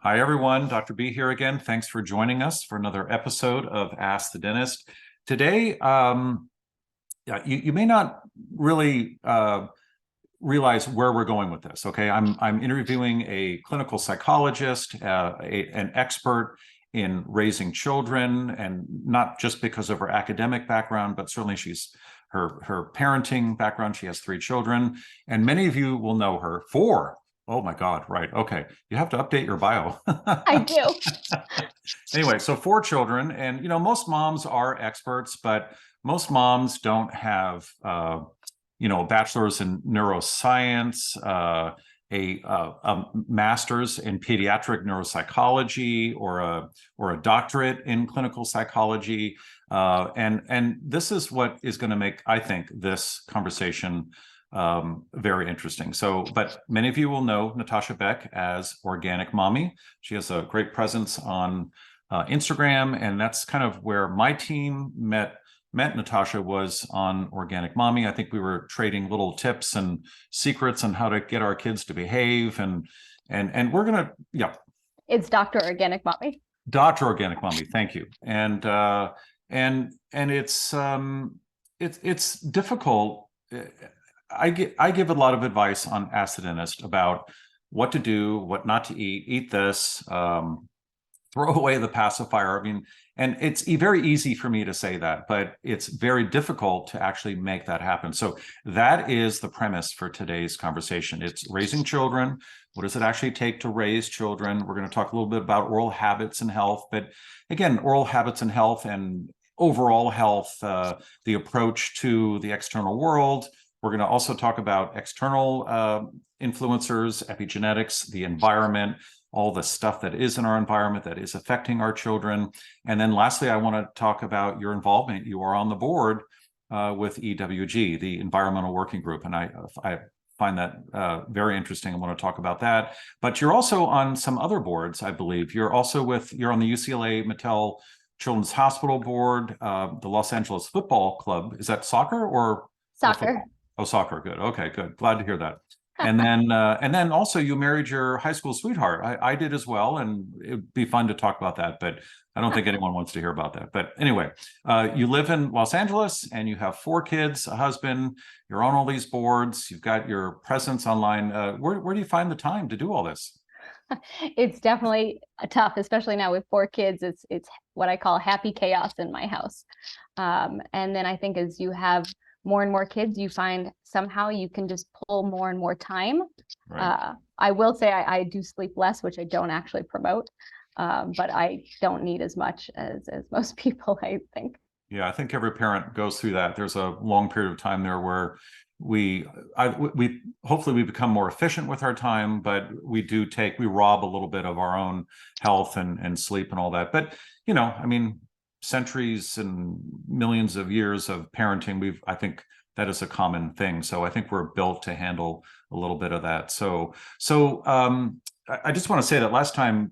Hi, everyone. Dr. B here again. Thanks for joining us for another episode of Ask the Dentist. Today, you may not really realize where we're going with this. Okay, I'm interviewing a clinical psychologist, an expert in raising children, and not just because of her academic background, but certainly her parenting background. She has 3 children, and many of you will know her. 4. Oh my God, right. Okay. You have to update your bio. I do. Anyway, so 4 children, and most moms are experts, but most moms don't have a bachelor's in neuroscience, a master's in pediatric neuropsychology, or a doctorate in clinical psychology. And this is what is going to make, I think, this conversation very interesting. But many of you will know Natasha Beck as Organic Mommy. She has a great presence on Instagram, and that's kind of where my team met Natasha, was on Organic Mommy. I think we were trading little tips and secrets on how to get our kids to behave, and we're gonna, yeah. It's Dr. Organic Mommy. Dr. Organic Mommy, thank you. And it's difficult. I give a lot of advice on Ask the Dentist about what to do, what not to eat this, throw away the pacifier. I mean, and it's very easy for me to say that, but it's very difficult to actually make that happen. So that is the premise for today's conversation. It's raising children. What does it actually take to raise children? We're going to talk a little bit about oral habits and health, but again, oral habits and health and overall health, the approach to the external world. We're going to also talk about external influencers, epigenetics, the environment, all the stuff that is in our environment that is affecting our children. And then lastly, I want to talk about your involvement. You are on the board with EWG, the Environmental Working Group. And I find that very interesting. I want to talk about that. But you're also on some other boards, I believe. You're on the UCLA Mattel Children's Hospital Board, the Los Angeles Football Club. Is that soccer or? Soccer. Oh, soccer. Good. Okay, good. Glad to hear that. And then also you married your high school sweetheart. I did as well, and it'd be fun to talk about that, but I don't think anyone wants to hear about that. But anyway, you live in Los Angeles and you have 4 kids, a husband, you're on all these boards, you've got your presence online. Where do you find the time to do all this? It's definitely tough, especially now with 4 kids. It's what I call happy chaos in my house. And then I think as you have more and more kids, you find somehow you can just pull more and more time. Right. I will say I do sleep less, which I don't actually promote, but I don't need as much as most people, I think. Yeah, I think every parent goes through that. There's a long period of time there where we hopefully we become more efficient with our time, but we rob a little bit of our own health and sleep and all that. But I mean, centuries and millions of years of parenting, I think that is a common thing. So I think we're built to handle a little bit of that. So I just want to say that last time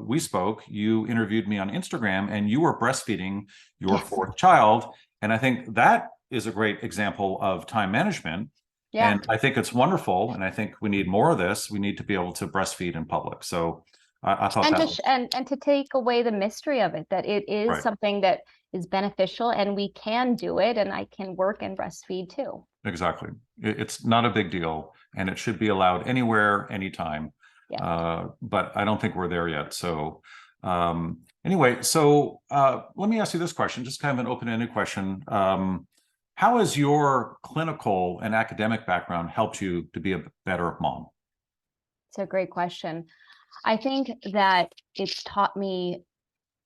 we spoke, you interviewed me on Instagram and you were breastfeeding your Yes. 4th child. And I think that is a great example of time management. Yeah. And I think it's wonderful. And I think we need more of this. We need to be able to breastfeed in public. So I thought and to take away the mystery of it, that it is right. something that is beneficial and we can do it, and I can work and breastfeed too. Exactly. It's not a big deal, and it should be allowed anywhere, anytime. Yeah. But I don't think we're there yet. So anyway, let me ask you this question, just kind of an open-ended question. How has your clinical and academic background helped you to be a better mom? It's a great question. I think that it's taught me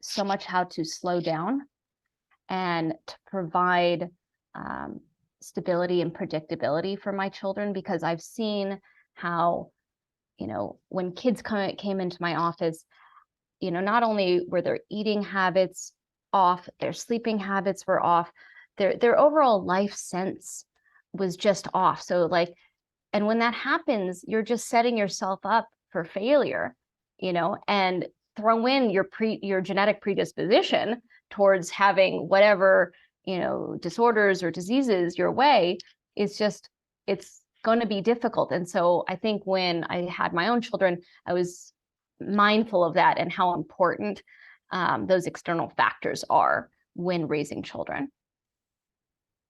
so much how to slow down and to provide stability and predictability for my children, because I've seen how, when kids came into my office, not only were their eating habits off, their sleeping habits were off, their overall life sense was just off. So and when that happens, you're just setting yourself up for failure, and throw in your genetic predisposition towards having whatever, disorders or diseases your way. It's going to be difficult. And so I think when I had my own children, I was mindful of that and how important those external factors are when raising children.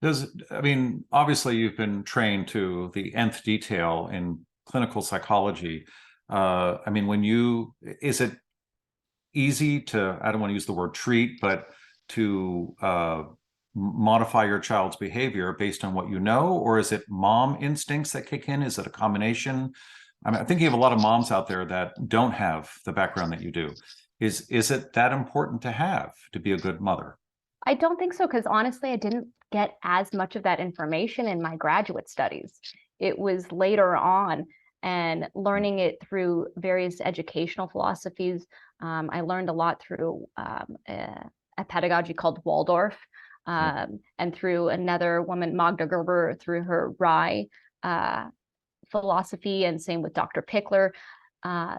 I mean, obviously you've been trained to the nth detail in clinical psychology. I mean, is it easy to, I don't want to use the word treat, but to modify your child's behavior based on what you know, or is it mom instincts that kick in? Is it a combination? I mean, I think you have a lot of moms out there that don't have the background that you do. Is it that important to be a good mother? I don't think so, because honestly, I didn't get as much of that information in my graduate studies. It was later on, and learning it through various educational philosophies. I learned a lot through a pedagogy called Waldorf, and through another woman, Magda Gerber, through her RIE philosophy, and same with Dr. Pikler.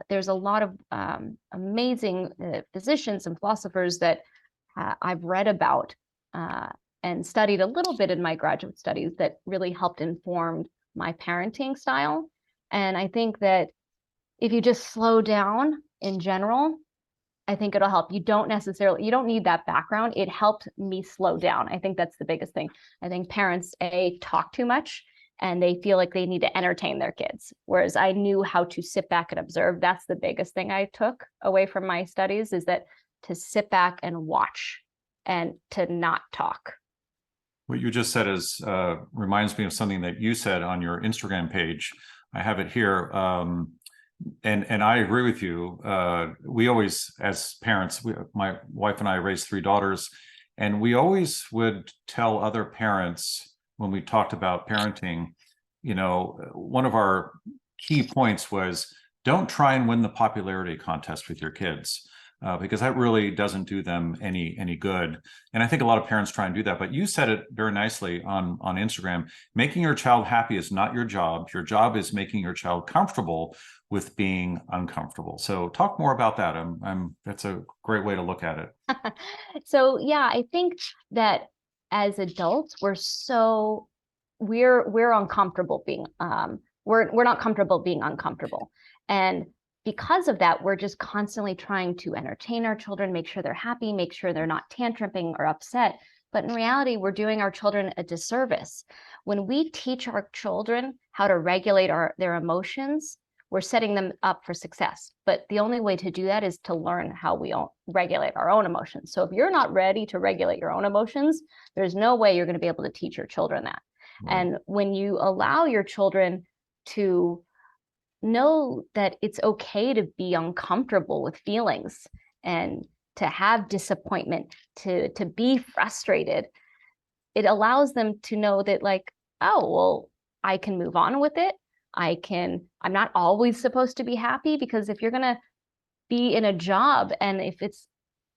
There's a lot of amazing physicians and philosophers that I've read about and studied a little bit in my graduate studies that really helped inform my parenting style. And I think that if you just slow down in general, I think it'll help. You don't need that background. It helped me slow down. I think that's the biggest thing. I think parents, talk too much and they feel like they need to entertain their kids. Whereas I knew how to sit back and observe. That's the biggest thing I took away from my studies, is that to sit back and watch and to not talk. What you just said reminds me of something that you said on your Instagram page. I have it here. And I agree with you. We always, as parents, my wife and I raised 3 daughters, and we always would tell other parents when we talked about parenting, one of our key points was, don't try and win the popularity contest with your kids. Because that really doesn't do them any good. And I think a lot of parents try and do that. But you said it very nicely on Instagram. Making your child happy is not your job. Your job is making your child comfortable with being uncomfortable. So talk more about that. That's a great way to look at it. So yeah, I think that as adults, we're uncomfortable being we're not comfortable being uncomfortable. And because of that, we're just constantly trying to entertain our children, make sure they're happy, make sure they're not tantruming or upset. But in reality, we're doing our children a disservice. When we teach our children how to regulate their emotions, we're setting them up for success. But the only way to do that is to learn how we regulate our own emotions. So if you're not ready to regulate your own emotions, there's no way you're going to be able to teach your children that. Right. And when you allow your children to know that it's okay to be uncomfortable with feelings and to have disappointment, to be frustrated, it allows them to know that, like, oh, well, I can move on with it. I'm not always supposed to be happy, because if you're going to be in a job and if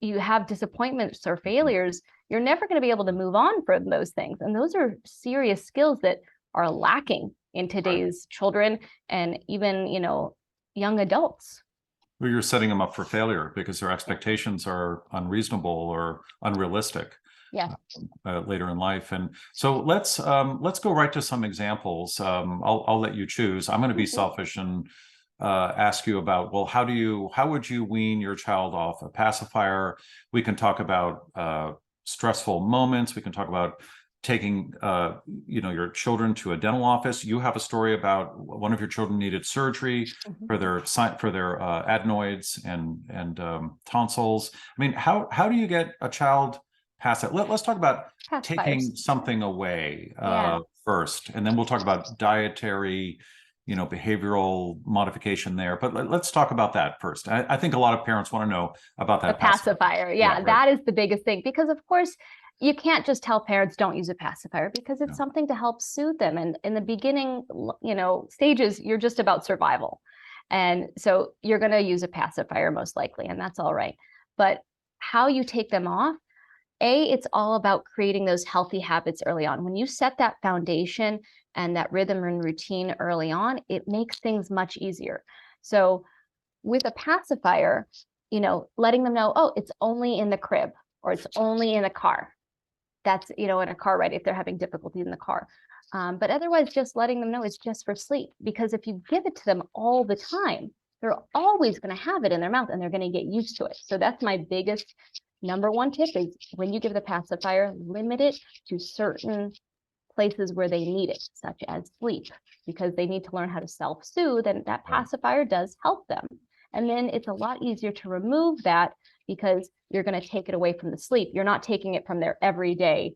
you have disappointments or failures, you're never going to be able to move on from those things. And those are serious skills that are lacking in today's children and even, young adults. Well, you're setting them up for failure because their expectations are unreasonable or unrealistic. Yeah. Later in life. And so let's go right to some examples. I'll let you choose. I'm going to be selfish and ask you about, well, how would you wean your child off a pacifier? We can talk about stressful moments. We can talk about taking your children to a dental office. You have a story about one of your children needed surgery for their adenoids and tonsils. I mean, how do you get a child past that? Let's talk about taking something away first, and then we'll talk about dietary, behavioral modification there. But let's talk about that first. I think a lot of parents want to know about that pacifier. Yeah, right. That is the biggest thing, because of course you can't just tell parents don't use a pacifier, because it's something to help soothe them. And in the beginning, stages, you're just about survival. And so you're going to use a pacifier most likely, and that's all right. But how you take them off, it's all about creating those healthy habits early on. When you set that foundation and that rhythm and routine early on, it makes things much easier. So with a pacifier, letting them know, oh, it's only in the crib, or it's only in the car. That's, in a car ride if they're having difficulties in the car. But otherwise, just letting them know it's just for sleep. Because if you give it to them all the time, they're always going to have it in their mouth and they're going to get used to it. So that's my biggest number one tip is when you give the pacifier, limit it to certain places where they need it, such as sleep, because they need to learn how to self-soothe, and that pacifier does help them. And then it's a lot easier to remove that because you're going to take it away from the sleep. You're not taking it from their everyday,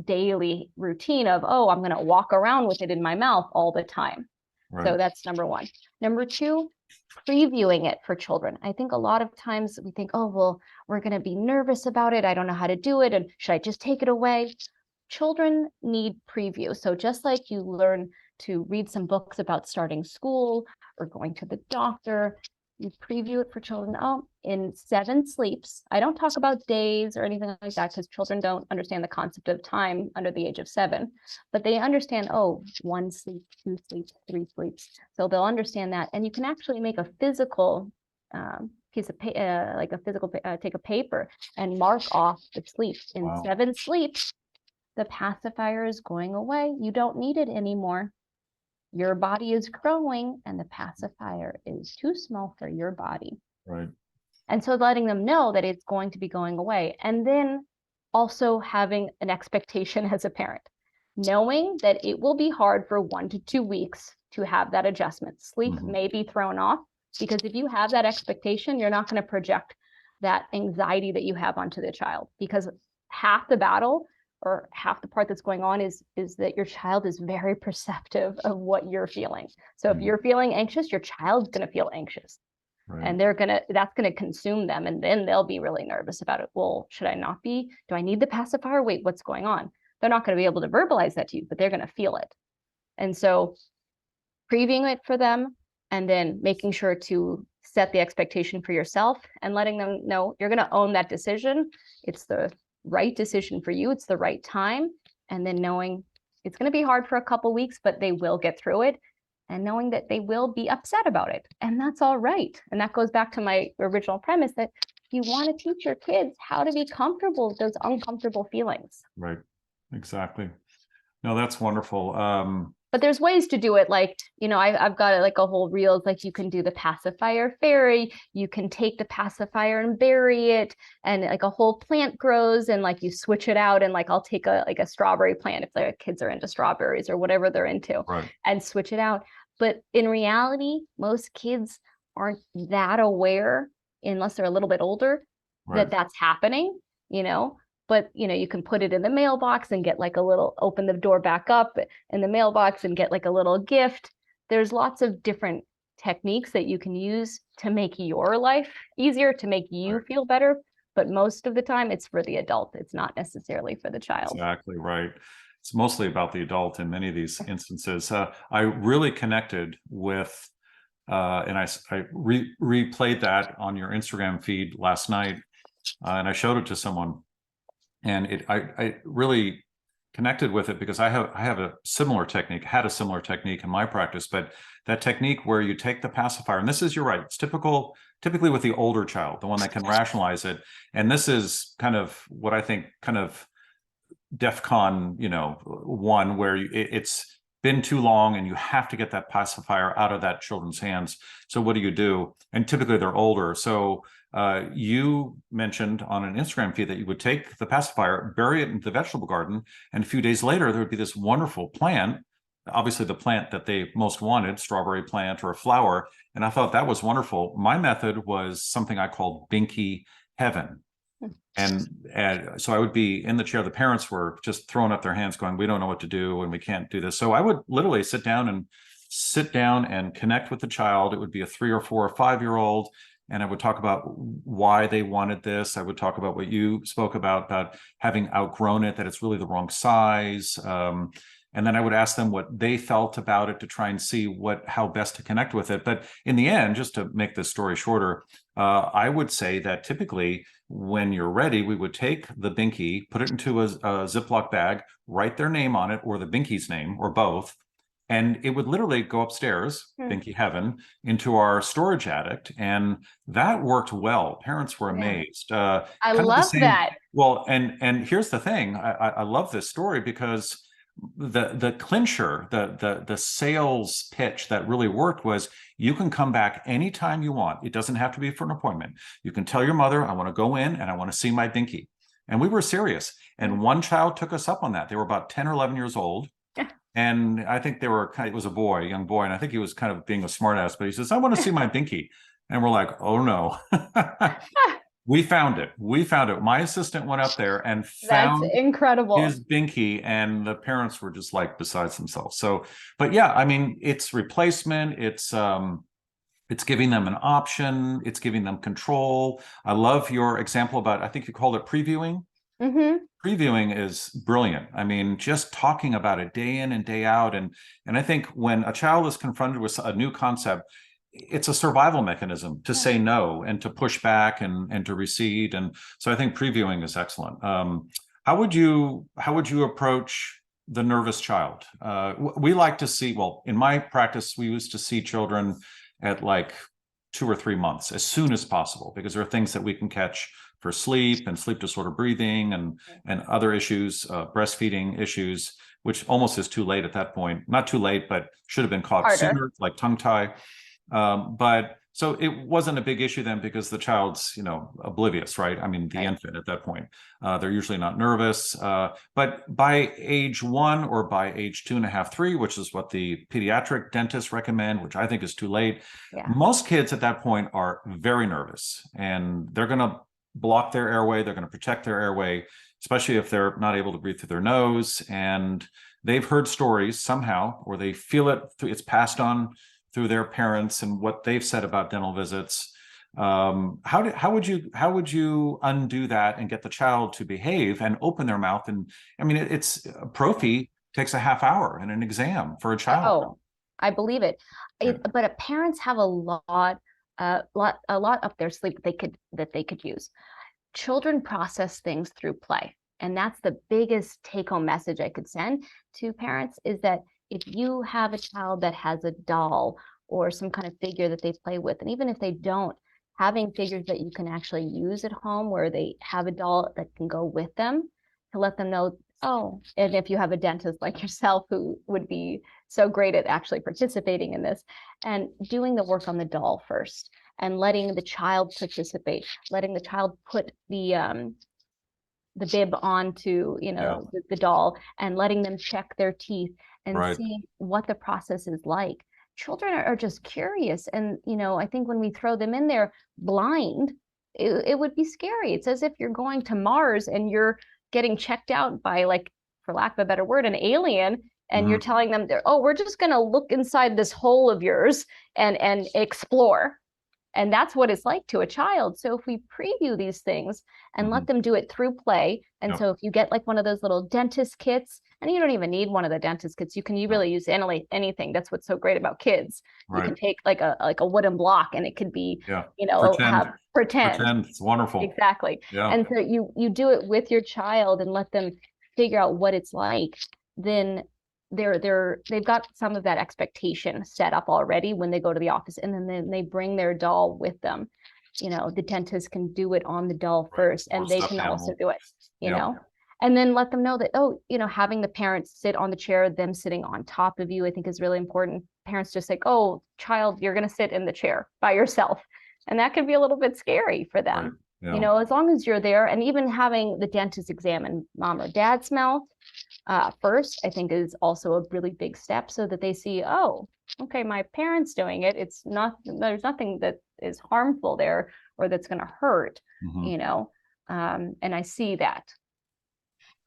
daily routine of, oh, I'm going to walk around with it in my mouth all the time. Right. So that's number one. Number two, previewing it for children. I think a lot of times we think, oh, well, we're going to be nervous about it. I don't know how to do it. And should I just take it away? Children need preview. So just like you learn to read some books about starting school or going to the doctor, you preview it for children. Oh, in 7 sleeps. I don't talk about days or anything like that because children don't understand the concept of time under the age of 7, but they understand, oh, 1 sleep, 2 sleeps, 3 sleeps. So they'll understand that. And you can actually make a physical piece of take a paper and mark off the sleep. In 7 sleeps, the pacifier is going away. You don't need it anymore. Your body is growing and the pacifier is too small for your body. Right. And so letting them know that it's going to be going away. And then also having an expectation as a parent, knowing that it will be hard for 1 to 2 weeks to have that adjustment. Sleep may be thrown off because if you have that expectation, you're not going to project that anxiety that you have onto the child, because half the battle or half the part that's going on is that your child is very perceptive of what you're feeling. So if you're feeling anxious, your child's going to feel anxious. Right. And that's going to consume them. And then they'll be really nervous about it. Well, should I not be? Do I need the pacifier? Wait, what's going on? They're not going to be able to verbalize that to you, but they're going to feel it. And so previewing it for them and then making sure to set the expectation for yourself and letting them know you're going to own that decision. It's the right decision for you. It's the right time. And then knowing it's going to be hard for a couple weeks, but they will get through it. And knowing that they will be upset about it. And that's all right. And that goes back to my original premise that you want to teach your kids how to be comfortable with those uncomfortable feelings. Right. Exactly. No, that's wonderful. But there's ways to do it. Like, I've got like a whole reel. Like you can do the pacifier fairy. You can take the pacifier and bury it, and like a whole plant grows, and like you switch it out. And like I'll take a strawberry plant if the kids are into strawberries or whatever they're into, right, and switch it out. But in reality, most kids aren't that aware unless they're a little bit older, right, that that's happening. But, you can put it in the mailbox and get like a little, open the door back up in the mailbox and get like a little gift. There's lots of different techniques that you can use to make your life easier, to make you feel better. But most of the time it's for the adult. It's not necessarily for the child. Exactly right. It's mostly about the adult in many of these instances. I really connected with, and I replayed that on your Instagram feed last night, and I showed it to someone. And I really connected with it because I have a similar technique, had a similar technique in my practice, but that technique where you take the pacifier, and this is, you're right, it's typically with the older child, the one that can rationalize it. And this is kind of what I think kind of DEFCON, 1, where it's been too long and you have to get that pacifier out of that children's hands. So what do you do? And typically they're older. So you mentioned on an Instagram feed that you would take the pacifier, bury it in the vegetable garden, and a few days later, there would be this wonderful plant, obviously the plant that they most wanted, strawberry plant or a flower. And I thought that was wonderful. My method was something I called Binky Heaven. And so I would be in the chair. The parents were just throwing up their hands going, we don't know what to do and we can't do this. So I would literally sit down and connect with the child. It would be a 3 or 4 or 5-year-old. And I would talk about why they wanted this. I would talk about what you spoke about having outgrown it, that it's really the wrong size. And then I would ask them what they felt about it to try and see how best to connect with it. But in the end, just to make this story shorter, I would say that typically when you're ready, we would take the Binky, put it into a Ziploc bag, write their name on it or the Binky's name or both. And it would literally go upstairs, Binky Heaven, into our storage attic. And that worked well. Parents were amazed. I love that. Well, and here's the thing. I love this story because the clincher, the sales pitch that really worked was, you can come back anytime you want. It doesn't have to be for an appointment. You can tell your mother, I want to go in and I want to see my binky. And we were serious. And one child took us up on that. They were about 10 or 11 years old. And I think they were it was a boy, young boy. And I think he was kind of being a smartass, but he says, I want to see my binky. And we're like, oh no. We found it. We found it. My assistant went up there and found That's incredible. his binky, and the parents were just like besides themselves. So, but yeah, I mean, it's replacement. It's giving them an option. It's giving them control. I love your example about, I think you called it previewing. Mm-hmm. Previewing is brilliant. I mean, just talking about it day in and day out. And I think when a child is confronted with a new concept, it's a survival mechanism to say no and to push back and to recede. And so I think previewing is excellent. How would you approach the nervous child? We like to see, well, in my practice, we used to see children at like 2 or 3 months as soon as possible, because there are things that we can catch for sleep and sleep disorder breathing and other issues, breastfeeding issues, which almost is too late at that point. Not too late, but should have been caught sooner, like tongue tie. But so it wasn't a big issue then, because the child's, oblivious, right? I mean, the infant at that point, they're usually not nervous. But by age 1 or by age 2.5, 3, which is what the pediatric dentists recommend, which I think is too late. Most kids at that point are very nervous, and they're going to block their airway. They're going to protect their airway, especially if they're not able to breathe through their nose. And they've heard stories somehow, or they feel it, it's passed on through their parents and what they've said about dental visits. How would you undo that and get the child to behave and open their mouth? And I mean, it's prophy takes a half hour in an exam for a child. Oh, I believe it. But parents have a lot up their sleeve that they could use. Children process things through play, and that's the biggest take-home message I could send to parents, is that if you have a child that has a doll or some kind of figure that they play with, and even if they don't, having figures that you can actually use at home where they have a doll that can go with them, to let them know, oh, and if you have a dentist like yourself who would be so great at actually participating in this, and doing the work on the doll first, and letting the child participate, letting the child put the bib onto, the doll, and letting them check their teeth and see what the process is like. Children are just curious. And, I think when we throw them in there blind, it would be scary. It's as if you're going to Mars and you're getting checked out by, like, for lack of a better word, an alien. And you're telling them, we're just going to look inside this hole of yours and explore. And that's what it's like to a child. So if we preview these things and let them do it through play, and so if you get like one of those little dentist kits, and you don't even need one of the dentist kits, you really use anything. That's what's so great about kids. You can take like a wooden block, and it could be, pretend. It's wonderful. Exactly. Yeah. And so you do it with your child and let them figure out what it's like. Then they've got some of that expectation set up already when they go to the office, and then they bring their doll with them. The dentist can do it on the doll first, and they can also do it, and then let them know that, having the parents sit on the chair, them sitting on top of you, I think is really important. Parents just like, oh, child, you're going to sit in the chair by yourself. And that can be a little bit scary for them. As long as you're there, and even having the dentist examine mom or dad's mouth first, I think is also a really big step, so that they see, oh, okay, my parents doing it. There's nothing that is harmful there or that's going to hurt, and I see that.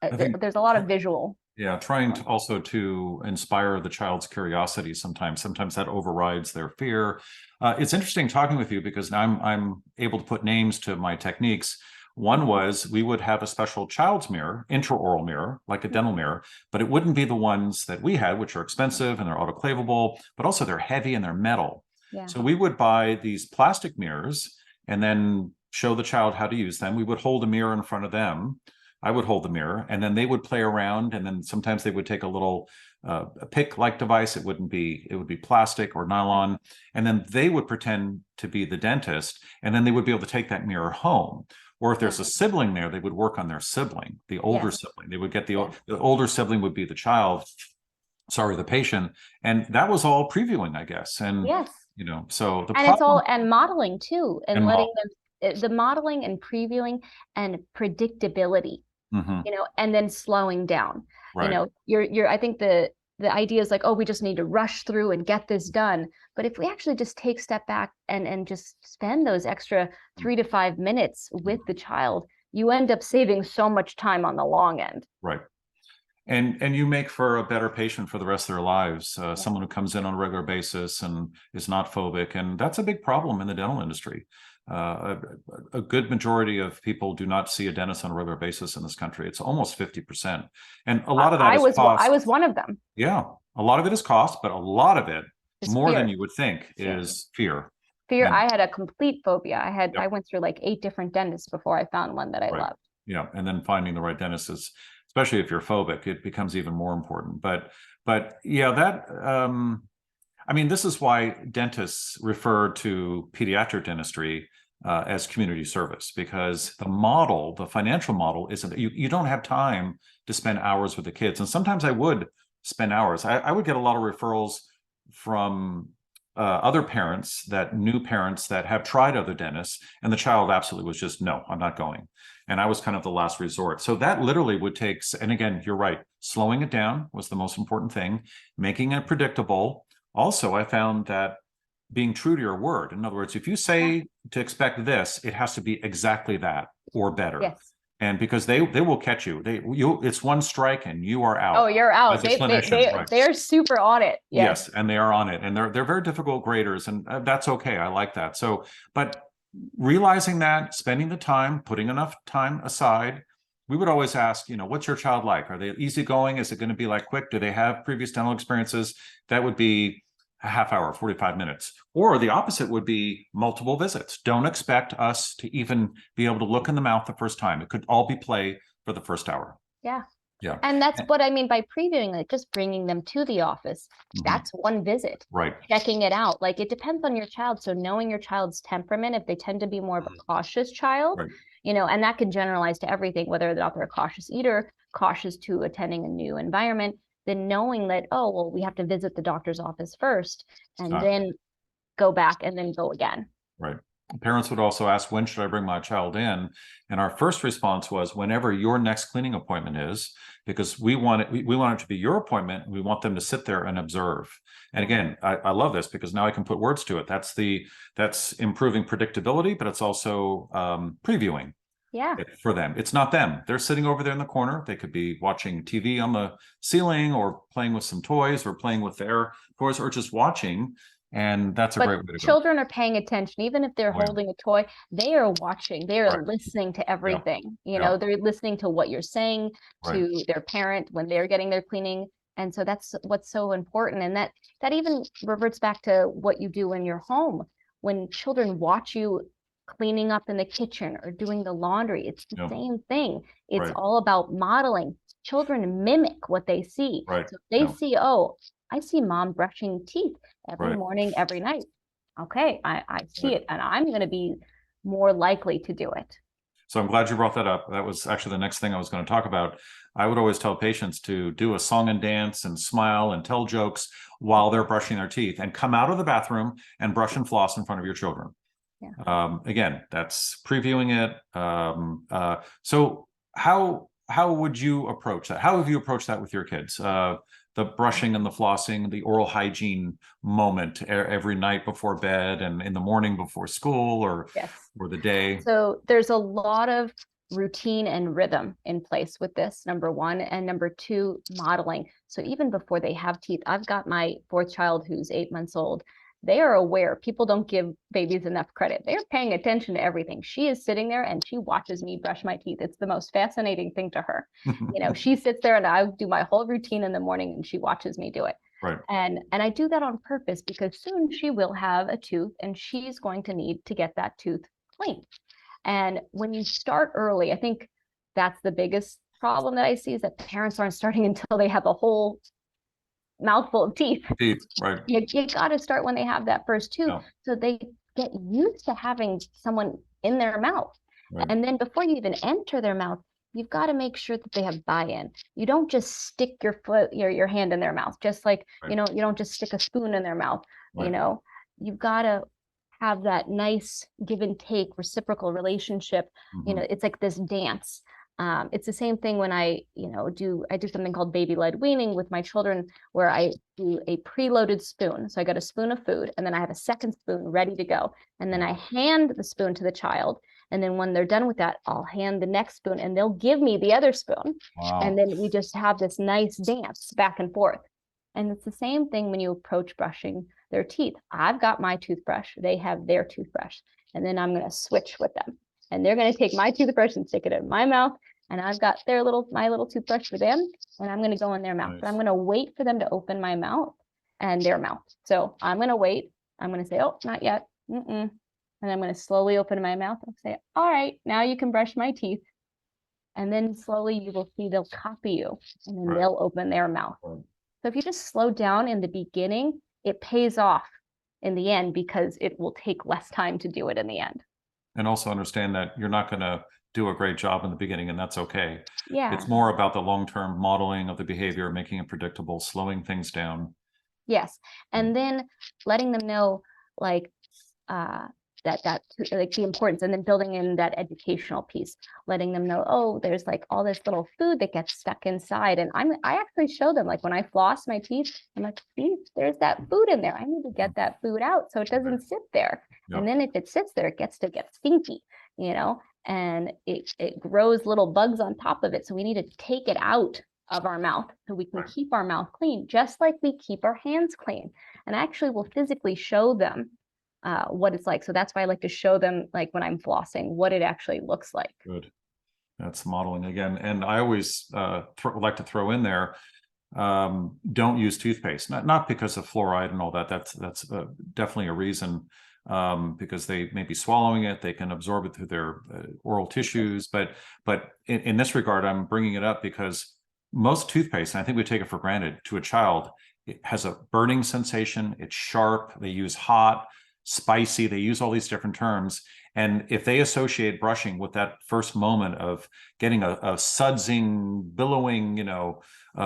There's a lot of visual. Yeah, trying to also to inspire the child's curiosity sometimes that overrides their fear. It's interesting talking with you, because now I'm able to put names to my techniques. One was, we would have a special child's mirror, intraoral mirror, like a dental mirror, but it wouldn't be the ones that we had, which are expensive and they're autoclavable, but also they're heavy and they're metal. Yeah. So we would buy these plastic mirrors and then show the child how to use them. We would hold a mirror in front of them. I would hold the mirror, and then they would play around, and then sometimes they would take a little a pick-like device. It would be plastic or nylon. And then they would pretend to be the dentist, and then they would be able to take that mirror home. Or if there's a sibling there, they would work on their sibling, the older sibling. They would get the older sibling would be the child, sorry, the patient. And that was all previewing, I guess. And, so the and it's all, and modeling too, and letting them, the modeling and previewing and predictability, and then slowing down. I think the idea is like, oh, we just need to rush through and get this done. But if we actually just take a step back and just spend those extra 3 to 5 minutes with the child, you end up saving so much time on the long end. Right. And you make for a better patient for the rest of their lives. Someone who comes in on a regular basis and is not phobic. And that's a big problem in the dental industry. A good majority of people do not see a dentist on a regular basis in this country. It's almost 50%. And a lot of that is cost. I was one of them. Yeah. A lot of it is cost, but a lot of it, more than you would think, is fear. Fear. I had a complete phobia. I went through like 8 different dentists before I found one that I loved. Yeah. And then finding the right dentist is, especially if you're phobic, it becomes even more important. But yeah, that, I mean, this is why dentists refer to pediatric dentistry as community service, because the financial model isn't, you don't have time to spend hours with the kids. And sometimes I would spend hours. I would get a lot of referrals from other parents, new parents that have tried other dentists, and the child absolutely was just, no, I'm not going. And I was kind of the last resort. So that literally would take, and again, you're right, slowing it down was the most important thing, making it predictable. Also, I found that being true to your word. In other words, if you say to expect this, it has to be exactly that or better. Yes. And because they will catch you. It's one strike and you are out. Oh, you're out. They're super on it. Yes, and they are on it. And they're very difficult graders, and that's okay. I like that. So, but realizing that, spending the time, putting enough time aside, we would always ask, what's your child like? Are they easygoing? Is it going to be like quick? Do they have previous dental experiences? That would be a half hour, 45 minutes. Or the opposite would be multiple visits. Don't expect us to even be able to look in the mouth the first time. It could all be play for the first hour. Yeah. Yeah. And that's what I mean by previewing, like just bringing them to the office. That's one visit. Right. Checking it out. Like it depends on your child. So knowing your child's temperament, if they tend to be more of a cautious child, and that can generalize to everything, whether or not they're a cautious eater, cautious to attending a new environment, then knowing that, oh, well, we have to visit the doctor's office first and then go back and then go again. Right. Parents would also ask, when should I bring my child in? And our first response was, whenever your next cleaning appointment is, because we want it to be your appointment. We want them to sit there and observe. And again, I love this because now I can put words to it. That's improving predictability, but it's also previewing. Yeah. For them. It's not them. They're sitting over there in the corner. They could be watching TV on the ceiling or playing with some toys or playing with their toys or just watching. And that's a great way to go. Children are paying attention. Even if they're holding a toy, they are watching. They are listening to everything. They're listening to what you're saying to their parent when they're getting their cleaning. And so that's what's so important. And that even reverts back to what you do in your home. When children watch you cleaning up in the kitchen or doing the laundry, it's the same thing. It's all about modeling. Children mimic what they see. So if they see, oh, I see mom brushing teeth every morning, every night. Okay, I see it, and I'm going to be more likely to do it. So I'm glad you brought that up. That was actually the next thing I was going to talk about. I would always tell patients to do a song and dance and smile and tell jokes while they're brushing their teeth, and come out of the bathroom and brush and floss in front of your children. Again, that's previewing it. So how would you approach that? How have you approached that with your kids? The brushing and the flossing, the oral hygiene moment every night before bed and in the morning before school or the day. So there's a lot of routine and rhythm in place with this, number one, and number two, modeling. So even before they have teeth, I've got my 4th child who's 8 months old. They are aware. People don't give babies enough credit. They're paying attention to everything. She is sitting there and she watches me brush my teeth. It's the most fascinating thing to her. She sits there and I do my whole routine in the morning and she watches me do it. And I do that on purpose because soon she will have a tooth and she's going to need to get that tooth cleaned. And when you start early, I think that's the biggest problem that I see, is that parents aren't starting until they have a whole mouthful of teeth. Teeth, right. You got to start when they have that first tooth, Yeah. so they get used to having someone in their mouth. Right. And then before you even enter their mouth, you've got to make sure that they have buy-in. You don't just stick your hand in their mouth, just like, Right. you don't just stick a spoon in their mouth. Right. You've got to have that nice give and take reciprocal relationship. It's like this dance. It's the same thing when I do something called baby-led weaning with my children, where I do a preloaded spoon. So I got a spoon of food, and then I have a second spoon ready to go, and then I hand the spoon to the child, and then when they're done with that, I'll hand the next spoon, and they'll give me the other spoon. Wow. And then we just have this nice dance back and forth. And it's the same thing when you approach brushing their teeth. I've got my toothbrush, they have their toothbrush, and then I'm going to switch with them, and they're going to take my toothbrush and stick it in my mouth, and I've got my little toothbrush for them, and I'm going to go in their mouth. Nice. But I'm going to wait for them to open my mouth and their mouth. So I'm going to wait. I'm going to say, oh, not yet. And I'm going to slowly open my mouth and say, all right, now you can brush my teeth. And then slowly you will see they'll copy you, and then they'll open their mouth. So if you just slow down in the beginning, it pays off in the end, because it will take less time to do it in the end. And also understand that you're not going to do a great job in the beginning, and that's okay. Yeah. It's more about the long-term modeling of the behavior, making it predictable, slowing things down. Yes. And then letting them know, like, that like the importance, and then building in that educational piece, letting them know, oh, there's like all this little food that gets stuck inside. And I actually show them, like, when I floss my teeth, I'm like, see, there's that food in there. I need to get that food out so it doesn't sit there. And then if it sits there, it gets to get stinky, and it grows little bugs on top of it. So we need to take it out of our mouth so we can keep our mouth clean, just like we keep our hands clean. And I actually will physically show them what it's like. So that's why I like to show them, like, when I'm flossing, what it actually looks like. Good. That's modeling again. And I always like to throw in there, don't use toothpaste, not because of fluoride and all that. That's definitely a reason, because they may be swallowing it, they can absorb it through their oral tissues. But in this regard, I'm bringing it up because most toothpaste, and I think we take it for granted, to a child, it has a burning sensation. It's sharp. They use hot, spicy. They use all these different terms. And if they associate brushing with that first moment of getting a sudsing, billowing,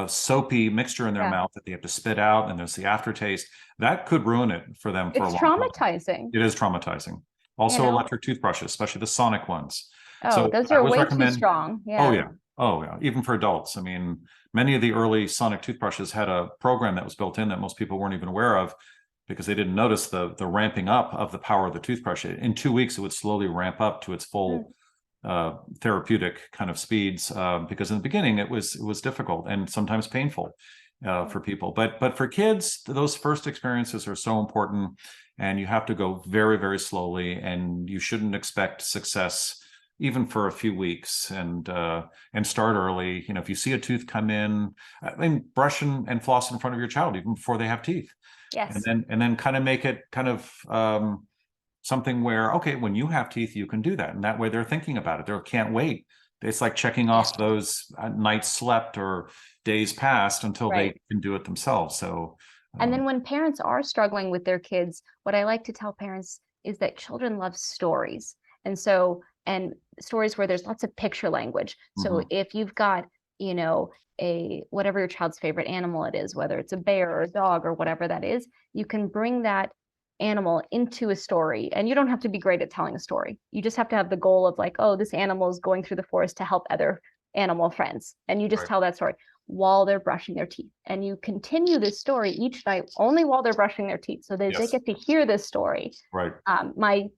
soapy mixture in their mouth that they have to spit out, and there's the aftertaste, that could ruin it for them for a long time. It's traumatizing. It is traumatizing. Also, electric toothbrushes, especially the sonic ones. Oh, so those are way too strong. Oh, yeah. Oh, yeah. Even for adults. I mean, many of the early sonic toothbrushes had a program that was built in that most people weren't even aware of, because they didn't notice the ramping up of the power of the toothbrush. In 2 weeks, it would slowly ramp up to its full therapeutic kind of speeds, because in the beginning it was difficult and sometimes painful for people. But for kids, those first experiences are so important, and you have to go very, very slowly, and you shouldn't expect success even for a few weeks, and start early. If you see a tooth come in, I mean, brush and floss in front of your child even before they have teeth. Yes. And then kind of make it kind of something where, okay, when you have teeth, you can do that. And that way they're thinking about it. They can't wait. It's like checking off those nights slept or days passed until they can do it themselves. So, and then when parents are struggling with their kids, what I like to tell parents is that children love stories. And stories where there's lots of picture language. So if you've got, whatever your child's favorite animal it is, whether it's a bear or a dog or whatever that is, you can bring that animal into a story. And you don't have to be great at telling a story. You just have to have the goal of, like, oh, this animal is going through the forest to help other animal friends. And you just tell that story while they're brushing their teeth. And you continue this story each night only while they're brushing their teeth. So they get to hear this story. Right. My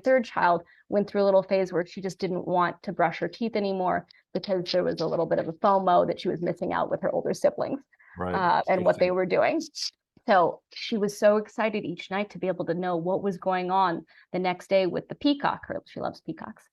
third child went through a little phase where she just didn't want to brush her teeth anymore, because there was a little bit of a FOMO that she was missing out with her older siblings, and what they were doing. So she was so excited each night to be able to know what was going on the next day with the peacock. She loves peacocks.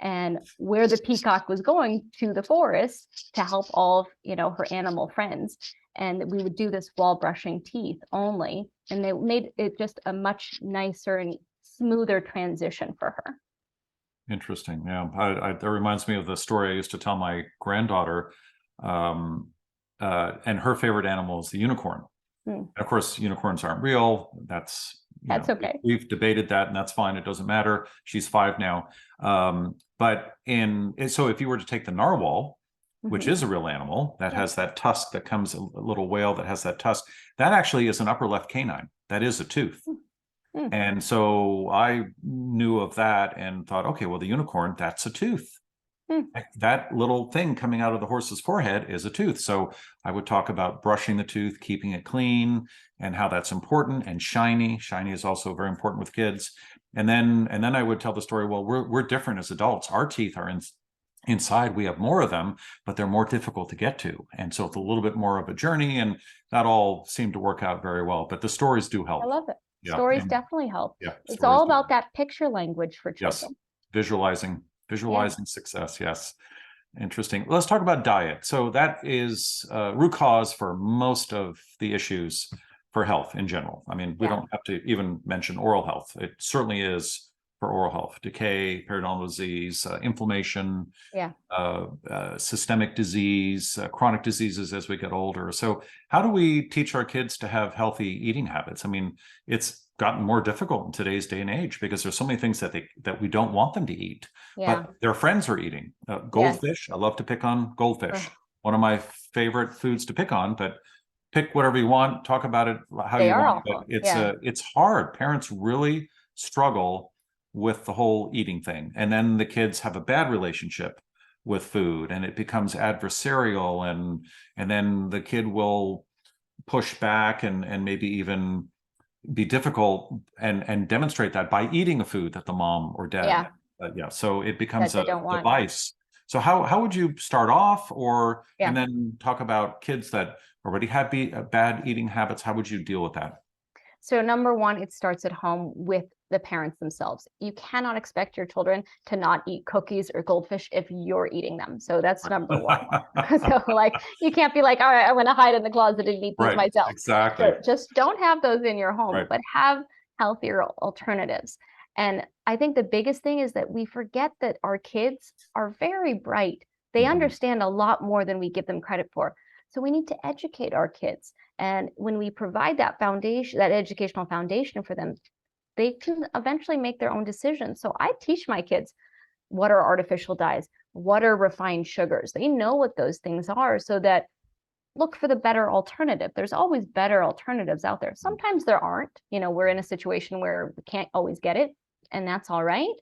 And where the peacock was going to the forest to help all of, her animal friends. And we would do this while brushing teeth only. And they made it just a much nicer and smoother transition for her. Interesting. Yeah. That reminds me of the story I used to tell my granddaughter. and her favorite animal is the unicorn. Hmm. And of course, unicorns aren't real. That's okay. We've debated that, and that's fine. It doesn't matter. She's 5 now. So if you were to take the narwhal, which is a real animal that has that tusk that comes, a little whale that has that tusk, that actually is an upper left canine. That is a tooth. And so I knew of that and thought, okay, well, the unicorn, that's a tooth. That little thing coming out of the horse's forehead is a tooth. So I would talk about brushing the tooth, keeping it clean, and how that's important. And shiny is also very important with kids. And then I would tell the story, well, we're different as adults. Our teeth are inside. We have more of them, but they're more difficult to get to. And so it's a little bit more of a journey, and that all seemed to work out very well. But the stories do help. I love it. Yeah. Stories definitely help. Yeah, it's all about that picture language for children. Yes, visualizing success. Yes. Interesting. Let's talk about diet. So that is root cause for most of the issues for health in general. I mean, we don't have to even mention oral health. It certainly is for oral health: decay, periodontal disease, inflammation, systemic disease, chronic diseases as we get older. So how do we teach our kids to have healthy eating habits? I mean, it's gotten more difficult in today's day and age because there's so many things that we don't want them to eat, but their friends are eating. Goldfish. I love to pick on goldfish. One of my favorite foods to pick on, but pick whatever you want, talk about it how you want. But it's hard. Parents really struggle with the whole eating thing. And then the kids have a bad relationship with food, and it becomes adversarial, and then the kid will push back and maybe even be difficult and demonstrate that by eating a food that the mom or dad so it becomes a device. So how would you start off, and then talk about kids that already have bad eating habits? How would you deal with that? So number one, it starts at home with the parents themselves. You cannot expect your children to not eat cookies or goldfish if you're eating them. So that's number one. So you can't be like, all right, I'm going to hide in the closet and eat these myself. Exactly. So just don't have those in your home, but have healthier alternatives. And I think the biggest thing is that we forget that our kids are very bright. They understand a lot more than we give them credit for. So we need to educate our kids. And when we provide that foundation, that educational foundation for them, they can eventually make their own decisions. So I teach my kids what are artificial dyes, what are refined sugars. They know what those things are, so that look for the better alternative. There's always better alternatives out there. Sometimes there aren't. We're in a situation where we can't always get it, and that's all right.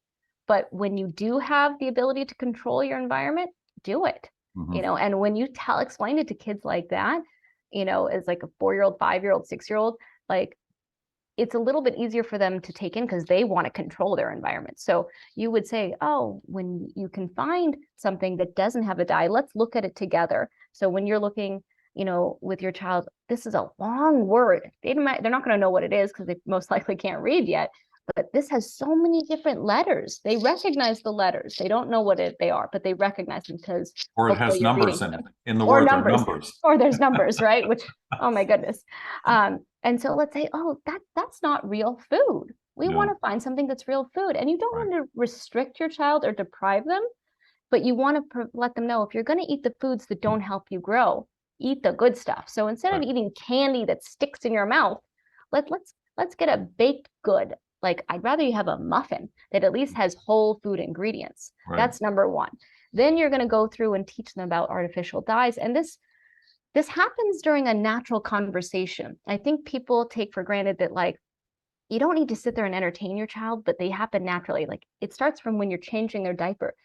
But when you do have the ability to control your environment, do it. And when you explain it to kids like that, as like a 4-year-old, 5-year-old, 6-year-old, it's a little bit easier for them to take in because they want to control their environment. So you would say, oh, when you can find something that doesn't have a dye, let's look at it together. So when you're looking, with your child, this is a long word. They're not going to know what it is because they most likely can't read yet. But this has so many different letters. They recognize the letters. They don't know what they are, but they recognize them because it has numbers in it. In the word, numbers. Or there's numbers, right? Which, oh my goodness. And so let's say, oh, that's not real food. We want to find something that's real food. And you don't want to restrict your child or deprive them, but you want to let them know, if you're going to eat the foods that don't help you grow, eat the good stuff. So instead of eating candy that sticks in your mouth, let's get a baked good. I'd rather you have a muffin that at least has whole food ingredients. That's number one. Then you're going to go through and teach them about artificial dyes. And this happens during a natural conversation. I think people take for granted that you don't need to sit there and entertain your child, but they happen naturally. It starts from when you're changing their diaper.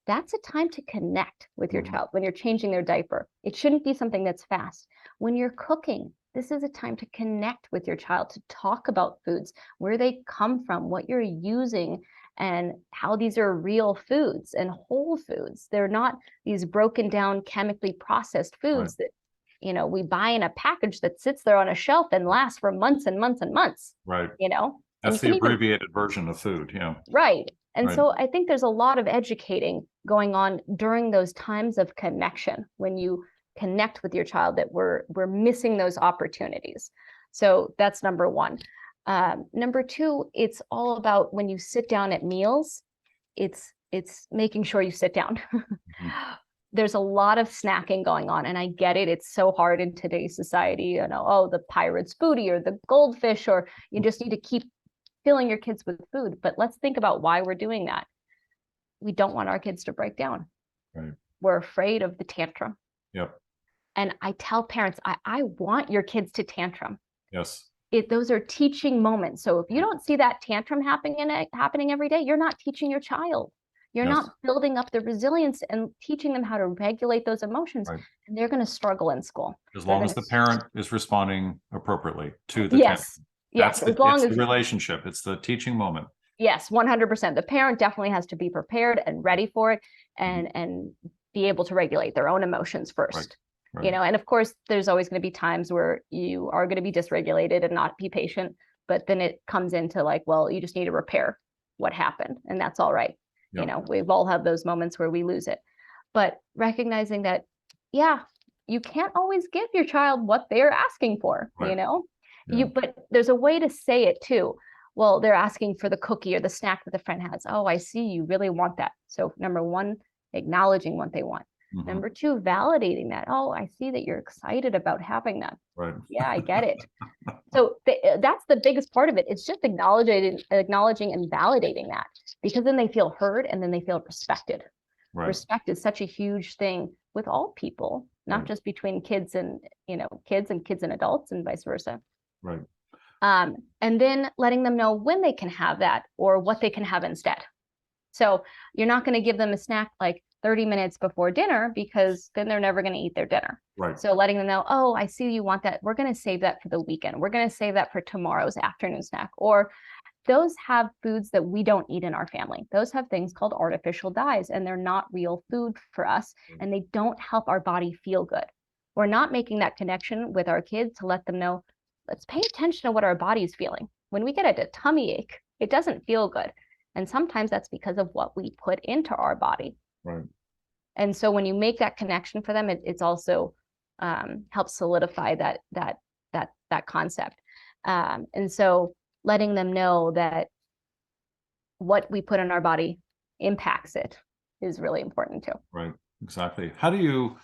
That's a time to connect with your child when you're changing their diaper. It shouldn't be something that's fast. When you're cooking, this is a time to connect with your child, to talk about foods, where they come from, what you're using, and how these are real foods and whole foods. They're not these broken down, chemically processed foods that we buy in a package that sits there on a shelf and lasts for months and months and months. That's the abbreviated version of food. And so I think there's a lot of educating going on during those times of connection, when you connect with your child, that we're missing those opportunities. So that's number one. Number two, it's all about when you sit down at meals, it's making sure you sit down. there's a lot of snacking going on, and I get it. It's so hard in today's society, you know, oh, the pirate's booty or the goldfish, or you just need to keep filling your kids with food. But let's think about why we're doing that. We don't want our kids to break down. Right. We're afraid of the tantrum. Yep. And I tell parents, I want your kids to tantrum. Yes. Those are teaching moments. So if you don't see that tantrum happening every day, you're not teaching your child. You're Yes. not building up the resilience and teaching them how to regulate those emotions. Right. And they're going to struggle in school. As long as the parent is responding appropriately to the yes. tantrum. Yes. That's As long it's as the relationship. It's the teaching moment. Yes, 100%. The parent definitely has to be prepared and ready for it, and be able to regulate their own emotions first. Right. Right. You know, and of course, there's always going to be times where you are going to be dysregulated and not be patient, but then it comes into like, well, you just need to repair what happened, and that's all right. Yep. You know, we've all had those moments where we lose it, but recognizing that, yeah, you can't always give your child what they're asking for, Right. you know, Yeah. but there's a way to say it too. Well, they're asking for the cookie or the snack that the friend has. Oh, I see, you really want that. So number one, acknowledging what they want. Mhm. Number two, validating that. Oh, I see that you're excited about having that. Right. Yeah, I get it. So that's the biggest part of it. It's just acknowledging and validating that, because then they feel heard and then they feel respected. Right. Respect is such a huge thing with all people, not Right. just between kids and kids and adults and vice versa. Right. And then letting them know when they can have that or what they can have instead. So you're not going to give them a snack like 30 minutes before dinner, because then they're never going to eat their dinner. Right. So letting them know, oh, I see you want that. We're going to save that for the weekend. We're going to save that for tomorrow's afternoon snack. Or those have foods that we don't eat in our family. Those have things called artificial dyes, and they're not real food for us, and they don't help our body feel good. We're not making that connection with our kids to let them know, let's pay attention to what our body's feeling. When we get a tummy ache, it doesn't feel good. And sometimes that's because of what we put into our body. Right. And so when you make that connection for them, it's also helps solidify that concept. And so letting them know that what we put in our body impacts it is really important too. Right. Exactly. How do you,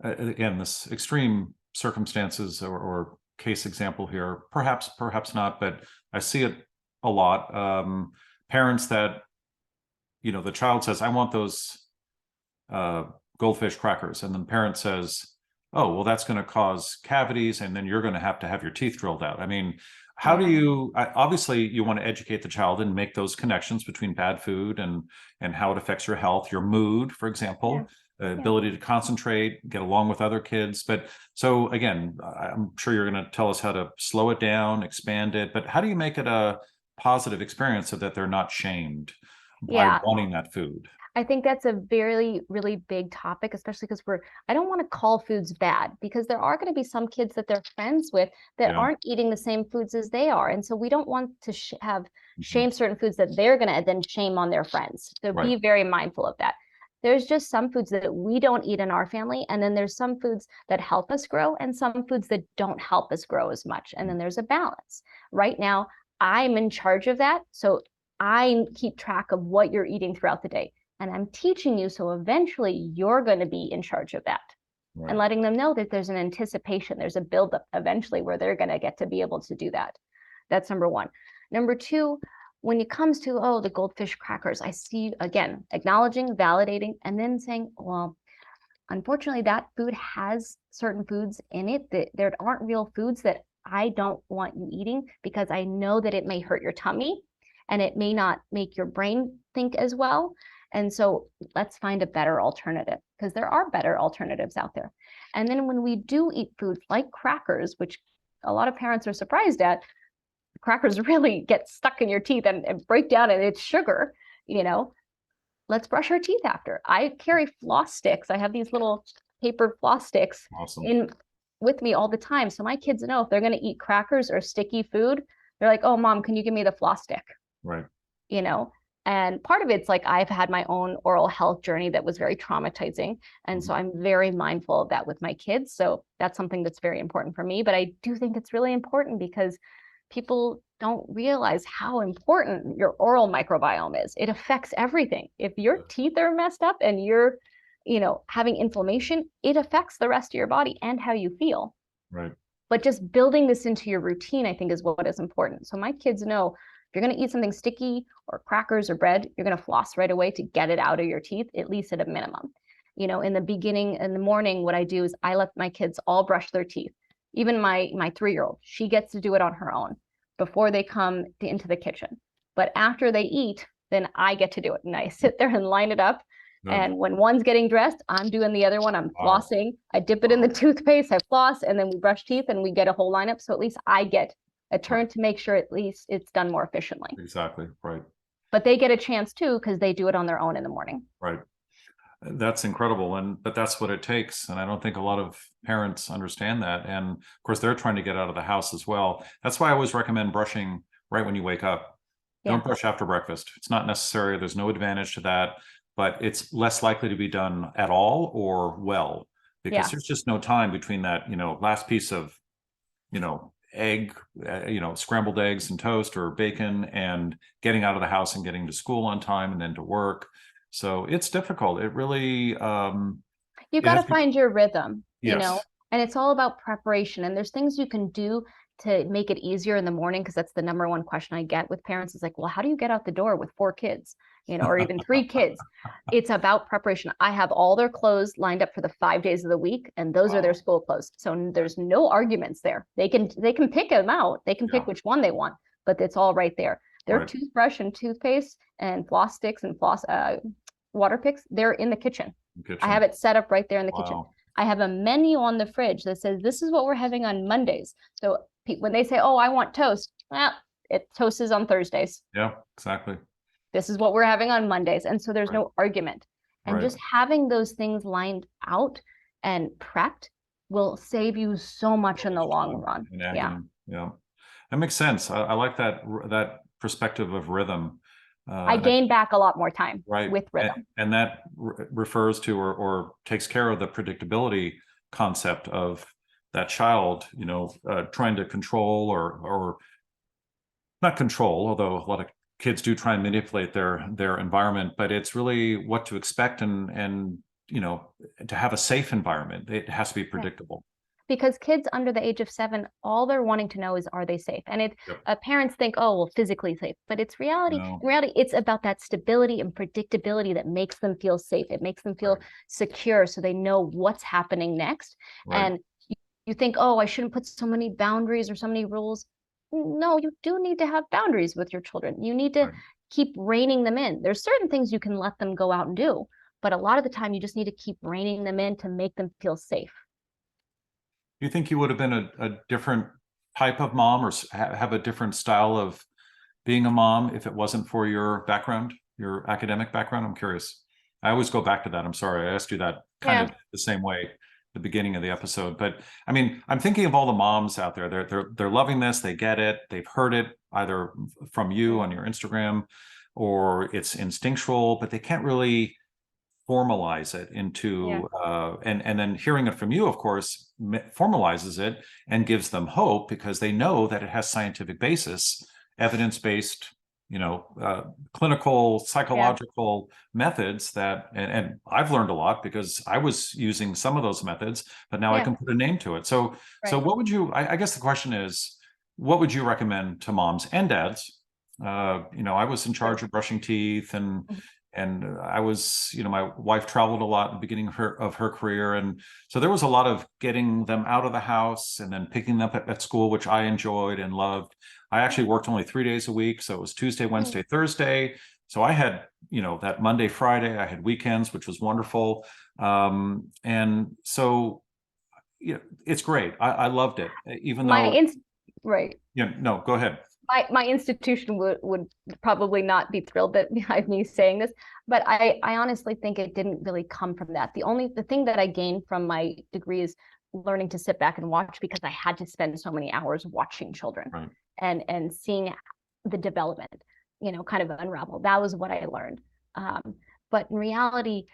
again, this extreme circumstances or case example here, perhaps not, but I see it a lot. Parents that, the child says, I want those goldfish crackers. And then the parent says, oh, well, that's going to cause cavities, and then you're going to have your teeth drilled out. I mean, how do you, obviously you want to educate the child and make those connections between bad food and how it affects your health, your mood, for example, ability to concentrate, get along with other kids. But so again, I'm sure you're going to tell us how to slow it down, expand it, but how do you make it a positive experience so that they're not shamed by wanting that food? I think that's a very, really big topic, especially because I don't want to call foods bad, because there are going to be some kids that they're friends with that aren't eating the same foods as they are. And so we don't want to shame certain foods that they're going to then shame on their friends. So be very mindful of that. There's just some foods that we don't eat in our family. And then there's some foods that help us grow and some foods that don't help us grow as much. And then there's a balance. Right now, I'm in charge of that. So I keep track of what you're eating throughout the day. And I'm teaching you, so eventually you're going to be in charge of that. Right. And letting them know that there's an anticipation, there's a buildup eventually where they're going to get to be able to do that. That's number one. Number two, when it comes to, the goldfish crackers, I see, again, acknowledging, validating, and then saying, well, unfortunately, that food has certain foods in it that there aren't real foods that I don't want you eating, because I know that it may hurt your tummy and it may not make your brain think as well. And so let's find a better alternative, because there are better alternatives out there. And then when we do eat foods like crackers, which a lot of parents are surprised at, crackers really get stuck in your teeth and break down, and it's sugar, let's brush our teeth after. I carry floss sticks. I have these little paper floss sticks with me all the time. So my kids know if they're going to eat crackers or sticky food, they're like, oh, Mom, can you give me the floss stick? Right. And part of it's like I've had my own oral health journey that was very traumatizing. And so I'm very mindful of that with my kids. So that's something that's very important for me. But I do think it's really important because people don't realize how important your oral microbiome is. It affects everything. If your teeth are messed up and you're having inflammation, it affects the rest of your body and how you feel. Right. But just building this into your routine, I think, is what is important. So my kids know if you're going to eat something sticky or crackers or bread, you're going to floss right away to get it out of your teeth, at least at a minimum. In the beginning, in the morning, what I do is I let my kids all brush their teeth. Even my 3-year-old, she gets to do it on her own before they come into the kitchen. But after they eat, then I get to do it. And I sit there and line it up. Good. And when one's getting dressed, I'm doing the other one. I'm Wow. flossing. I dip it in the toothpaste, I floss, and then we brush teeth and we get a whole lineup. So at least I get a turn to make sure at least it's done more efficiently. Exactly. Right. But they get a chance too, because they do it on their own in the morning. Right. That's incredible. But that's what it takes. And I don't think a lot of parents understand that. And of course, they're trying to get out of the house as well. That's why I always recommend brushing right when you wake up. Don't brush after breakfast. It's not necessary. There's no advantage to that, but it's less likely to be done at all or well, because there's just no time between that, last piece of, egg, scrambled eggs and toast or bacon, and getting out of the house and getting to school on time and then to work. So it's difficult. It really, you got to find your rhythm, and it's all about preparation. And there's things you can do to make it easier in the morning, because that's the number one question I get with parents is like, well, how do you get out the door with 4 kids, or even 3 kids? It's about preparation. I have all their clothes lined up for the 5 days of the week, and those are their school clothes. So there's no arguments there. They can pick them out. They can pick which one they want, but it's all right there. Their toothbrush and toothpaste and floss sticks and floss water picks, they're in the kitchen. I have it set up right there in the kitchen. I have a menu on the fridge that says, this is what we're having on Mondays. So when they say, oh, I want toast, toast is on Thursdays. Yeah, exactly. This is what we're having on Mondays. And so there's no argument. And just having those things lined out and prepped will save you so much in the long run. Yeah. That makes sense. I like that perspective of rhythm. I gain back a lot more time with rhythm. And that refers to or takes care of the predictability concept of that child, trying to control or not control, although a lot of kids do try and manipulate their environment, but it's really what to expect and to have a safe environment. It has to be predictable. Because kids under the age of 7, all they're wanting to know is, are they safe? And parents think, oh, well, physically safe, but it's reality. In reality, it's about that stability and predictability that makes them feel safe. It makes them feel secure, so they know what's happening next. And you think, oh, I shouldn't put so many boundaries or so many rules. No, you do need to have boundaries with your children. You need to keep reining them in. There's certain things you can let them go out and do, but a lot of the time you just need to keep reining them in to make them feel safe. You think you would have been a different type of mom or have a different style of being a mom if it wasn't for your background, your academic background? I'm curious. I always go back to that. I'm sorry. I asked you that kind of the same way at the beginning of the episode. But I mean, I'm thinking of all the moms out there. They're loving this. They get it. They've heard it either from you on your Instagram or it's instinctual, but they can't really formalize it into and then hearing it from you, of course, formalizes it and gives them hope because they know that it has scientific basis, evidence-based, clinical, psychological methods that, and I've learned a lot because I was using some of those methods, but now I can put a name to it. So what would you, I guess the question is, what would you recommend to moms and dads? I was in charge of brushing teeth and I was, my wife traveled a lot at the beginning of her career. And so there was a lot of getting them out of the house and then picking them up at school, which I enjoyed and loved. I actually worked only 3 days a week. So it was Tuesday, Wednesday, Thursday. So I had, that Monday, Friday, I had weekends, which was wonderful. And so, it's great. I loved it, even though. Go ahead. My institution would probably not be thrilled that behind me saying this, but I honestly think it didn't really come from that. The thing that I gained from my degree is learning to sit back and watch, because I had to spend so many hours watching children and seeing the development, kind of unravel. That was what I learned. But in reality,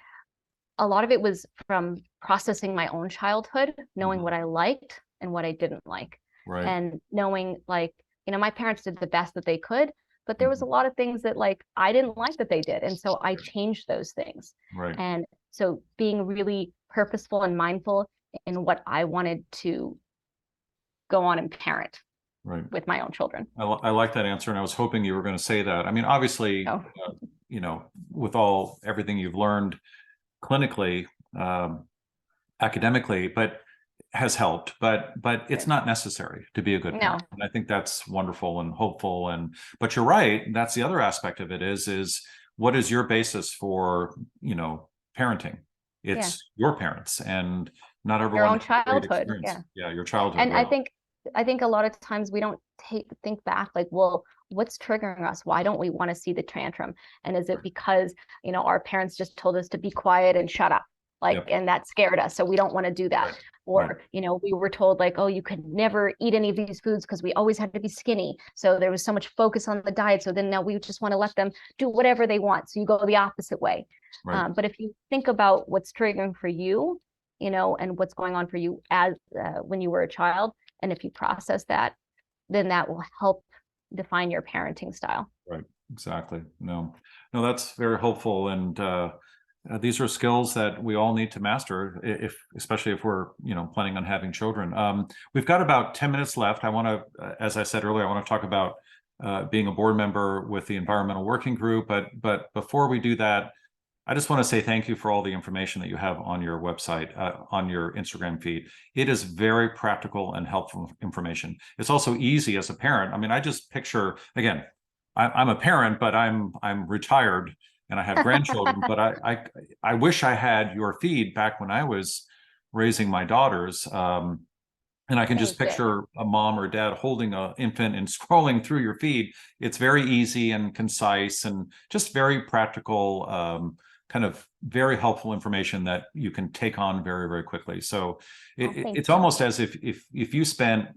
a lot of it was from processing my own childhood, knowing what I liked and what I didn't like, and knowing my parents did the best that they could, but there was a lot of things that I didn't like that they did. And so I changed those things. And So being really purposeful and mindful in what I wanted to go on and parent Right. with my own children. I like that answer, and I was hoping you were going to say that. I mean, obviously, So, with everything you've learned clinically, academically, but has helped, but it's not necessary to be a good parent. And I think that's wonderful and hopeful. But you're right. That's the other aspect of it is what is your basis for, parenting? It's your parents, and not everyone your own has a great childhood. experience. Your childhood. And right. I think a lot of times we don't think back, like, well, what's triggering us? Why don't we want to see the tantrum? And is it because, our parents just told us to be quiet and shut up? And that scared us. So we don't want to do that. Right. Or, we were told like, oh, you could never eat any of these foods because we always had to be skinny. So there was so much focus on the diet. So then now we just want to let them do whatever they want. So you go the opposite way. Right. But if you think about what's triggering for you, and what's going on for you as when you were a child, and if you process that, then that will help define your parenting style. Right. Exactly. No, that's very helpful. And these are skills that we all need to master, especially if we're, planning on having children. We've got about 10 minutes left. I want to, as I said earlier, I want to talk about being a board member with the Environmental Working Group. But before we do that, I just want to say thank you for all the information that you have on your website, on your Instagram feed. It is very practical and helpful information. It's also easy as a parent. I mean, I just picture, again, I'm a parent, but I'm retired and I have grandchildren, but I wish I had your feed back when I was raising my daughters. And I can just picture a mom or dad holding an infant and scrolling through your feed. It's very easy and concise and just very practical, kind of very helpful information that you can take on very, very quickly. So it's almost as if you spent,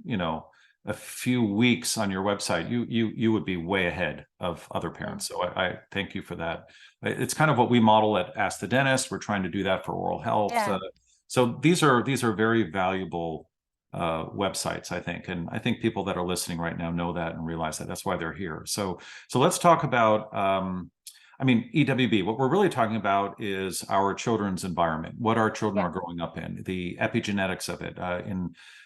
a few weeks on your website, you would be way ahead of other parents. So I thank you for that. It's kind of what we model at Ask the Dentist. We're trying to do that for oral health. So these are very valuable websites, I think. And I think people that are listening right now know that and realize that. That's why they're here. So let's talk about, EWB. What we're really talking about is our children's environment, what our children are growing up in, the epigenetics of it.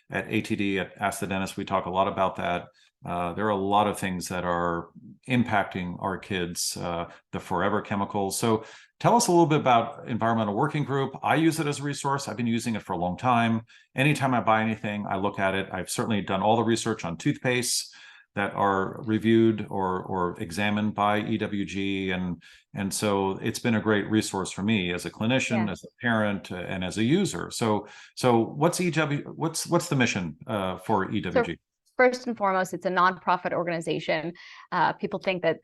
At ATD, at Ask the Dentist, we talk a lot about that. There are a lot of things that are impacting our kids, the forever chemicals. So tell us a little bit about Environmental Working Group. I use it as a resource. I've been using it for a long time. Anytime I buy anything, I look at it. I've certainly done all the research on toothpaste that are reviewed or examined by EWG. And so it's been a great resource for me as a clinician, as a parent, and as a user. So what's what's the mission for EWG? So first and foremost, it's a nonprofit organization. People think that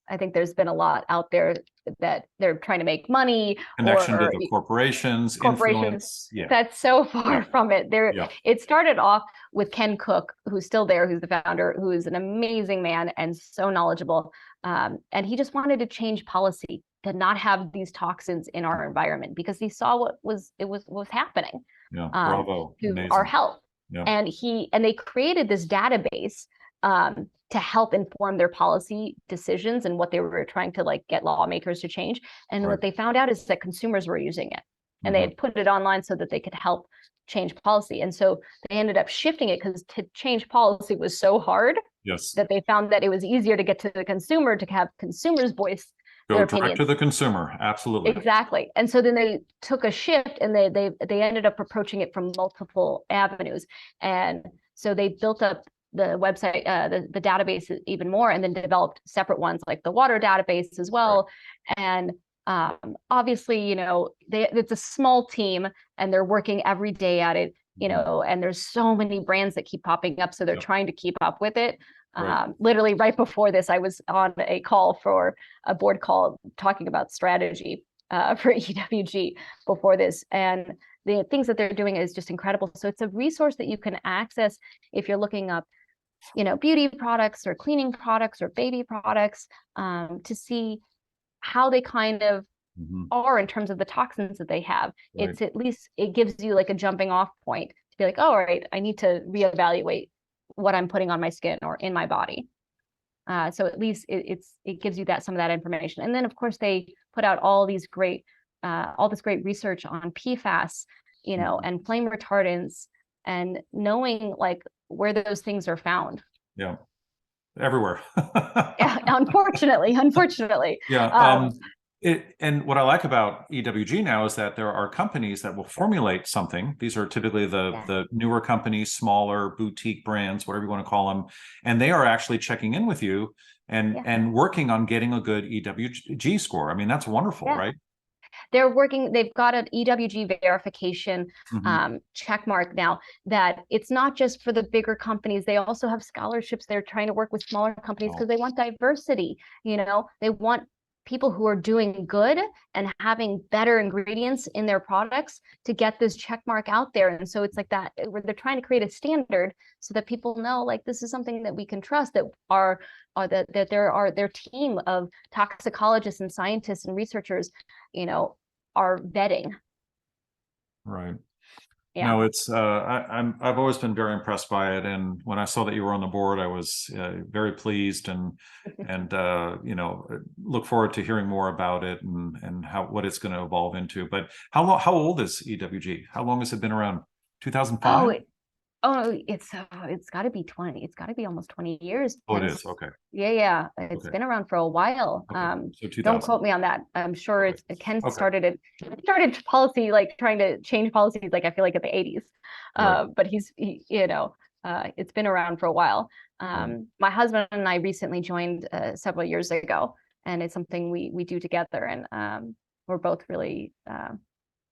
I think there's been a lot out there that they're trying to make money. Connection to the corporations, influence. That's so far from it. It started off with Ken Cook, who's still there, who's the founder, who is an amazing man and so knowledgeable. And he just wanted to change policy to not have these toxins in our environment because he saw what was happening to our health. And they created this database to help inform their policy decisions and what they were trying to get lawmakers to change. And what they found out is that consumers were using it, and they had put it online so that they could help change policy. And so they ended up shifting it because to change policy was so hard that they found that it was easier to get to the consumer, to have consumers voice their opinions. To the consumer, absolutely. Exactly. And so then they took a shift and they ended up approaching it from multiple avenues. And so they built up the website, the database even more, and then developed separate ones like the water database as well. And obviously, it's a small team and they're working every day at it, and there's so many brands that keep popping up. So they're trying to keep up with it. Literally right before this, I was on a call for a board call talking about strategy for EWG before this. And the things that they're doing is just incredible. So it's a resource that you can access if you're looking up beauty products or cleaning products or baby products, to see how they kind of are in terms of the toxins that they have. It's at least, it gives you like a jumping off point to be like, oh, all right, I need to reevaluate what I'm putting on my skin or in my body. So at least it gives you some of that information. And then of course they put out all these great all this great research on PFAS, you know, and flame retardants, and knowing like where those things are found. Yeah. Everywhere. Yeah, unfortunately. Yeah. And what I like about EWG now is that there are companies that will formulate something. These are typically the newer companies, smaller boutique brands, whatever you want to call them, and they are actually checking in with you and working on getting a good EWG score. I mean, that's wonderful, right? They've got an EWG verification check mark now, that it's not just for the bigger companies. They also have scholarships. They're trying to work with smaller companies because they want diversity. You know, they want people who are doing good and having better ingredients in their products to get this check mark out there. And so it's like that, where they're trying to create a standard so that people know, like, this is something that we can trust, that their team of toxicologists and scientists and researchers, you know, are vetting. Right. Yeah. No, it's I've always been very impressed by it, and when I saw that you were on the board, I was very pleased, and you know, look forward to hearing more about it and what it's going to evolve into. But how old is EWG? How long has it been around? 2005? It's got to be 20. It's got to be almost 20 years. Oh, it is. Okay. Yeah. It's been around for a while. So 2000. Don't quote me on that. I'm sure Ken started policy, like trying to change policies, like I feel like in the 80s. But you know, it's been around for a while. My husband and I recently joined several years ago, and it's something we do together, and we're both really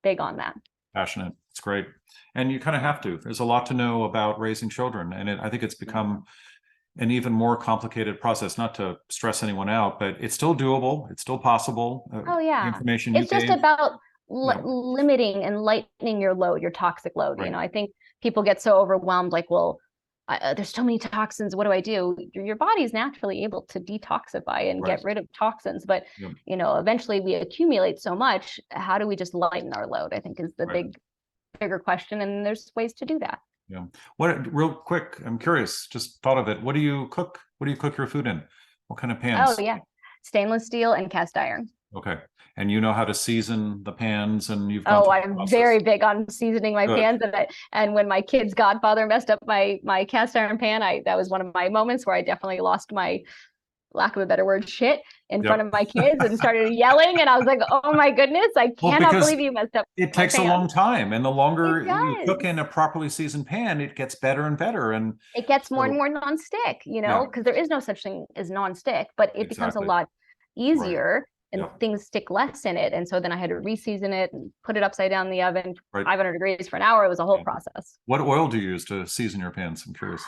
big on that. Passionate. It's great. And you kind of have to. There's a lot to know about raising children. And I think it's become an even more complicated process, not to stress anyone out, but it's still doable. It's still possible. The information it's just about limiting and lightening your load, your toxic load. You know, I think people get so overwhelmed, like, well, there's so many toxins. What do I do? Your body's naturally able to detoxify and get rid of toxins. But, you know, eventually we accumulate so much. How do we just lighten our load? I think is the bigger question. And there's ways to do that. Yeah. Real quick, I'm curious, just thought of it. What do you cook? What do you cook your food in? What kind of pans? Oh, yeah. Stainless steel and cast iron. Okay. And you know how to season the pans, and you've gone I'm very big on seasoning my pans. And when my kid's godfather messed up my cast iron pan, that was one of my moments where I definitely lost my, lack of a better word, shit in front of my kids and started yelling. And I was like, oh my goodness, I cannot believe you messed up. It takes a long time. And the longer you cook in a properly seasoned pan, it gets better and better. And it gets more and more nonstick, you know, because there is no such thing as nonstick, but it becomes a lot easier and things stick less in it. And so then I had to reseason it and put it upside down in the oven, 500 degrees for an hour. It was a whole process. What oil do you use to season your pans? I'm curious.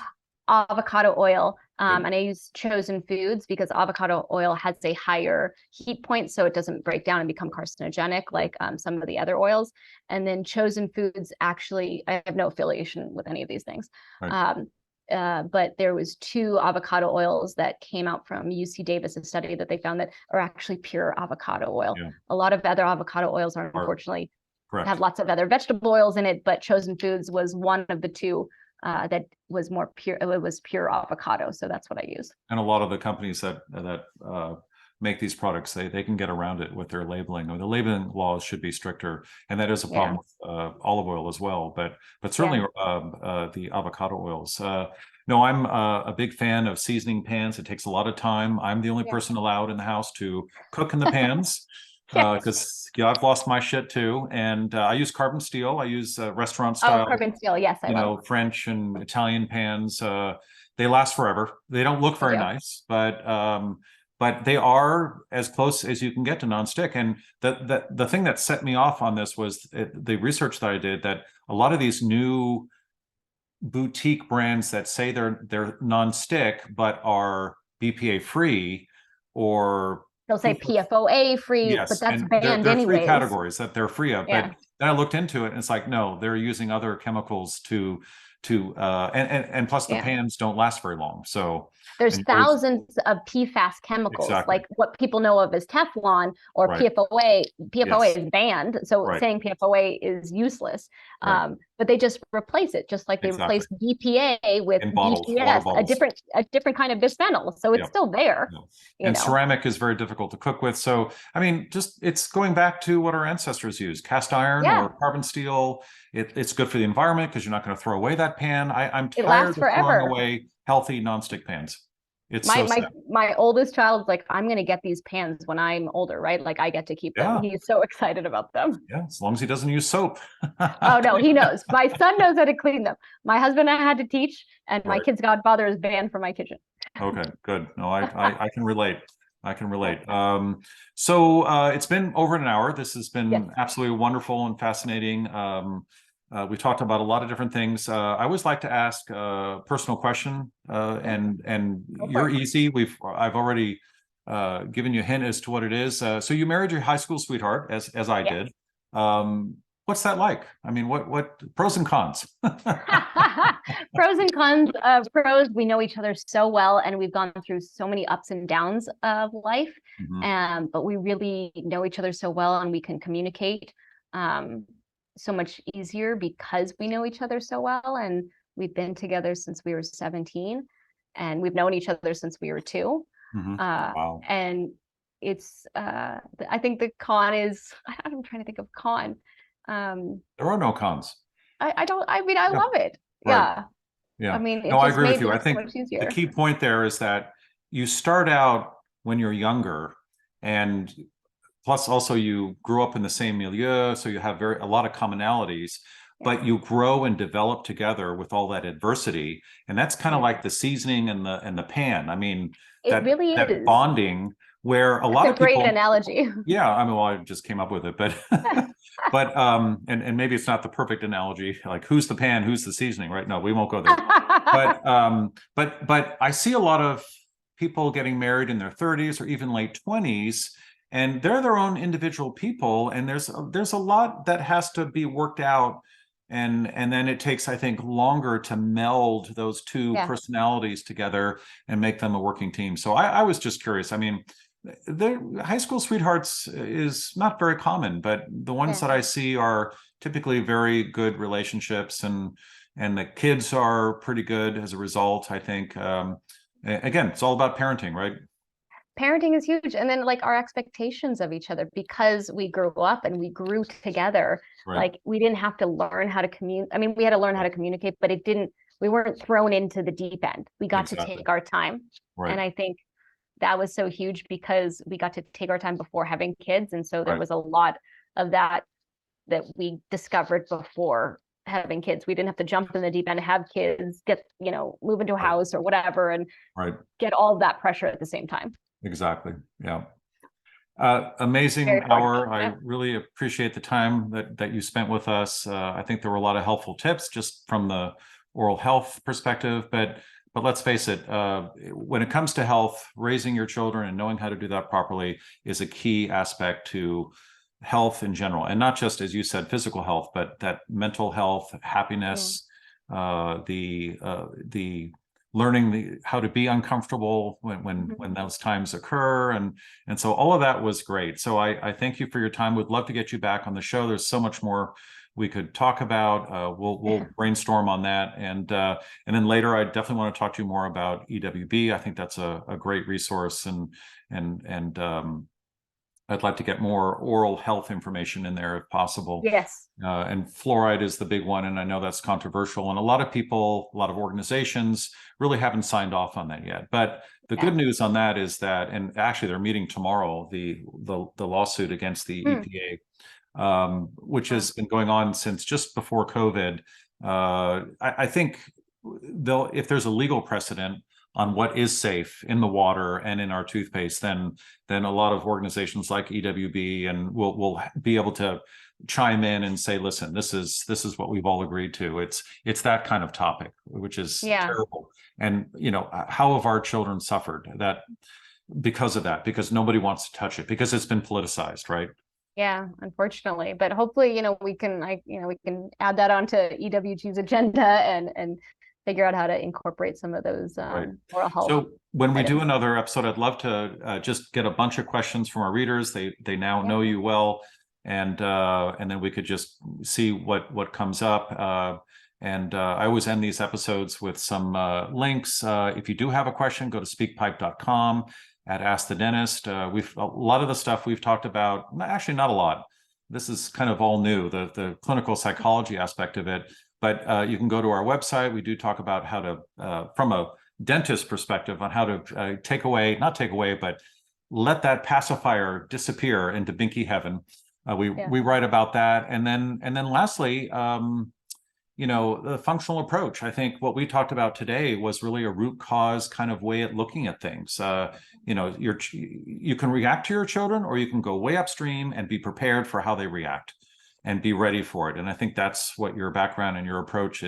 Avocado oil. And I use Chosen Foods because avocado oil has a higher heat point, so it doesn't break down and become carcinogenic like some of the other oils. And then Chosen Foods, actually, I have no affiliation with any of these things. But there was 2 avocado oils that came out from UC Davis, a study that they found that are actually pure avocado oil. A lot of other avocado oils are unfortunately have lots of other vegetable oils in it, but Chosen Foods was one of the 2 that was more pure. It was pure avocado, so that's what I use. And a lot of the companies that make these products, they can get around it with their labeling. Or the labeling laws should be stricter, and that is a problem with olive oil as well. But certainly the avocado oils. No, I'm a big fan of seasoning pans. It takes a lot of time. I'm the only person allowed in the house to cook in the pans. Because I've lost my shit too, and I use carbon steel. I use restaurant style. Carbon steel, yes, I love. French and Italian pans. They last forever. They don't look very nice, but they are as close as you can get to nonstick. And the thing that set me off on this was the research that I did, that a lot of these new boutique brands that say they're nonstick but are BPA free, or they'll say PFOA free, but that's banned anyways. 3 categories that they're free of. But then I looked into it, and it's like, no, they're using other chemicals to and plus the pans don't last very long. So There's And you always, thousands of PFAS chemicals, exactly, like what people know of as Teflon or right, PFOA. PFOA yes, is banned, so right, saying PFOA is useless. right, But they just replace it, just like they exactly. replaced BPA with In bottles, water BPS, bottles. a different kind of bisphenol. So it's Yeah. still there, Yeah. you And know. ceramic is very difficult to cook with. So, I mean, just it's going back to what our ancestors used, cast iron Yeah, or carbon steel. It's good for the environment because you're not going to throw away that pan. I'm it tired lasts of throwing forever. away healthy nonstick pans. It's my so my sad. my oldest child's like, I'm gonna get these pans when I'm older, right? Like I get to keep them. Yeah. He's so excited about them. Yeah. As long as he doesn't use soap. Oh no, he knows. My son knows how to clean them. My husband I had to teach, and my Right. kid's godfather is banned from my kitchen. Okay, good. No, I can relate. I can relate. So it's been over an hour. This has Yes. been absolutely wonderful and fascinating. We talked about a lot of different things. I always like to ask a personal question, and Go for you're it. easy. I've already given you a hint as to what it is. So you married your high school sweetheart, as I Yes. did. What's that like? I mean, what pros and cons? Pros and cons. Pros, we know each other so well, and we've gone through so many ups and downs of life. Mhm. But we really know each other so well, and we can communicate um, so much easier because we know each other so well. And we've been together since we were 17, and we've known each other since we were 2. Mhm. Uh, Wow. and it's, I think the con is, I'm trying to think of con. There are no cons. I don't, I mean, I Yeah, love it. right. Yeah. I Yeah. mean, No, it I just agree with made you. I life so think much the easier. key point there is that you start out when you're younger, and plus also you grew up in the same milieu, so you have a lot of commonalities, Yeah. but you grow and develop together with all that adversity. And that's kind of Yeah. like the seasoning and the pan. I mean, It really that is. bonding where a That's lot a of great people, analogy. yeah, I mean, well, I just came up with it, but but and maybe it's not the perfect analogy, like who's the pan, who's the seasoning, right? No, we won't go there. But I see a lot of people getting married in their 30s or even late 20s, and they're their own individual people, and there's a lot that has to be worked out, and then it takes, I think, longer to meld those two Yeah. personalities together and make them a working team. So I was just curious. I mean, the high school sweethearts is not very common, but the ones Yeah. that I see are typically very good relationships, and the kids are pretty good as a result, I think. Again, it's all about parenting, right? Parenting is huge. And then like our expectations of each other, because we grew up and we grew together, Right. like we didn't have to learn how to communicate. I mean, we had to learn how to communicate, but we weren't thrown into the deep end. We got to Exactly. take our time. Right. And I think that was so huge because we got to take our time before having kids. And so there Right. was a lot of that we discovered before having kids. We didn't have to jump in the deep end, have kids, move into a Right. house or whatever, and Right. get all of that pressure at the same time. Exactly. Yeah. Amazing Very hour. fortunate. I Yeah. really appreciate the time that you spent with us. I think there were a lot of helpful tips just from the oral health perspective, but let's face it, when it comes to health, raising your children and knowing how to do that properly is a key aspect to health in general, and not just, as you said, physical health, but that mental health, happiness, the learning how to be uncomfortable when those times occur, and so all of that was great. So I thank you for your time. Would love to get you back on the show. There's so much more we could talk about. We'll brainstorm on that, and then later I definitely want to talk to you more about EWB. I think that's a great resource, and I'd like to get more oral health information in there if possible. Yes. And fluoride is the big one, and I know that's controversial, and a lot of people, a lot of organizations really haven't signed off on that yet. But the good news on that is that, and actually they're meeting tomorrow, the lawsuit against the EPA, which has been going on since just before COVID. I think if there's a legal precedent on what is safe in the water and in our toothpaste, then a lot of organizations like EWB and will be able to chime in and say, listen, this is what we've all agreed to. It's that kind of topic, which is terrible. And how have our children suffered that because of that? Because nobody wants to touch it, because it's been politicized, right? Yeah, unfortunately, but hopefully, we can add that onto EWG's agenda and figure out how to incorporate some of those Right. oral health. So when we do items. another episode, I'd love to just get a bunch of questions from our readers. They now know you well, and then we could just see what comes up. I always end these episodes with some links. If you do have a question, go to speakpipe.com at Ask the Dentist. A lot of the stuff we've talked about, actually not a lot. This is kind of all new, the clinical psychology aspect of it. But you can go to our website. We do talk about how to, from a dentist perspective, on how to not take away, but let that pacifier disappear into binky heaven. We write about that, and then lastly, the functional approach. I think what we talked about today was really a root cause kind of way at looking at things. You can react to your children, or you can go way upstream and be prepared for how they react and be ready for it. And I think that's what your background and your approach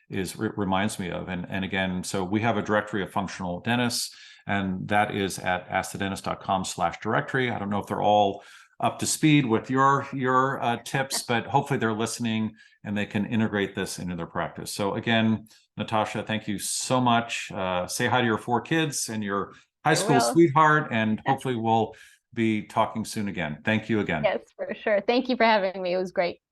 reminds me of. And again, so we have a directory of functional dentists, and that is at askthedentist.com/directory. I don't know if they're all up to speed with your tips, but hopefully they're listening and they can integrate this into their practice. So again, Natasha, thank you so much. Say hi to your 4 kids and your high school sweetheart, and hopefully we'll be talking soon again. Thank you again. Yes, for sure. Thank you for having me. It was great.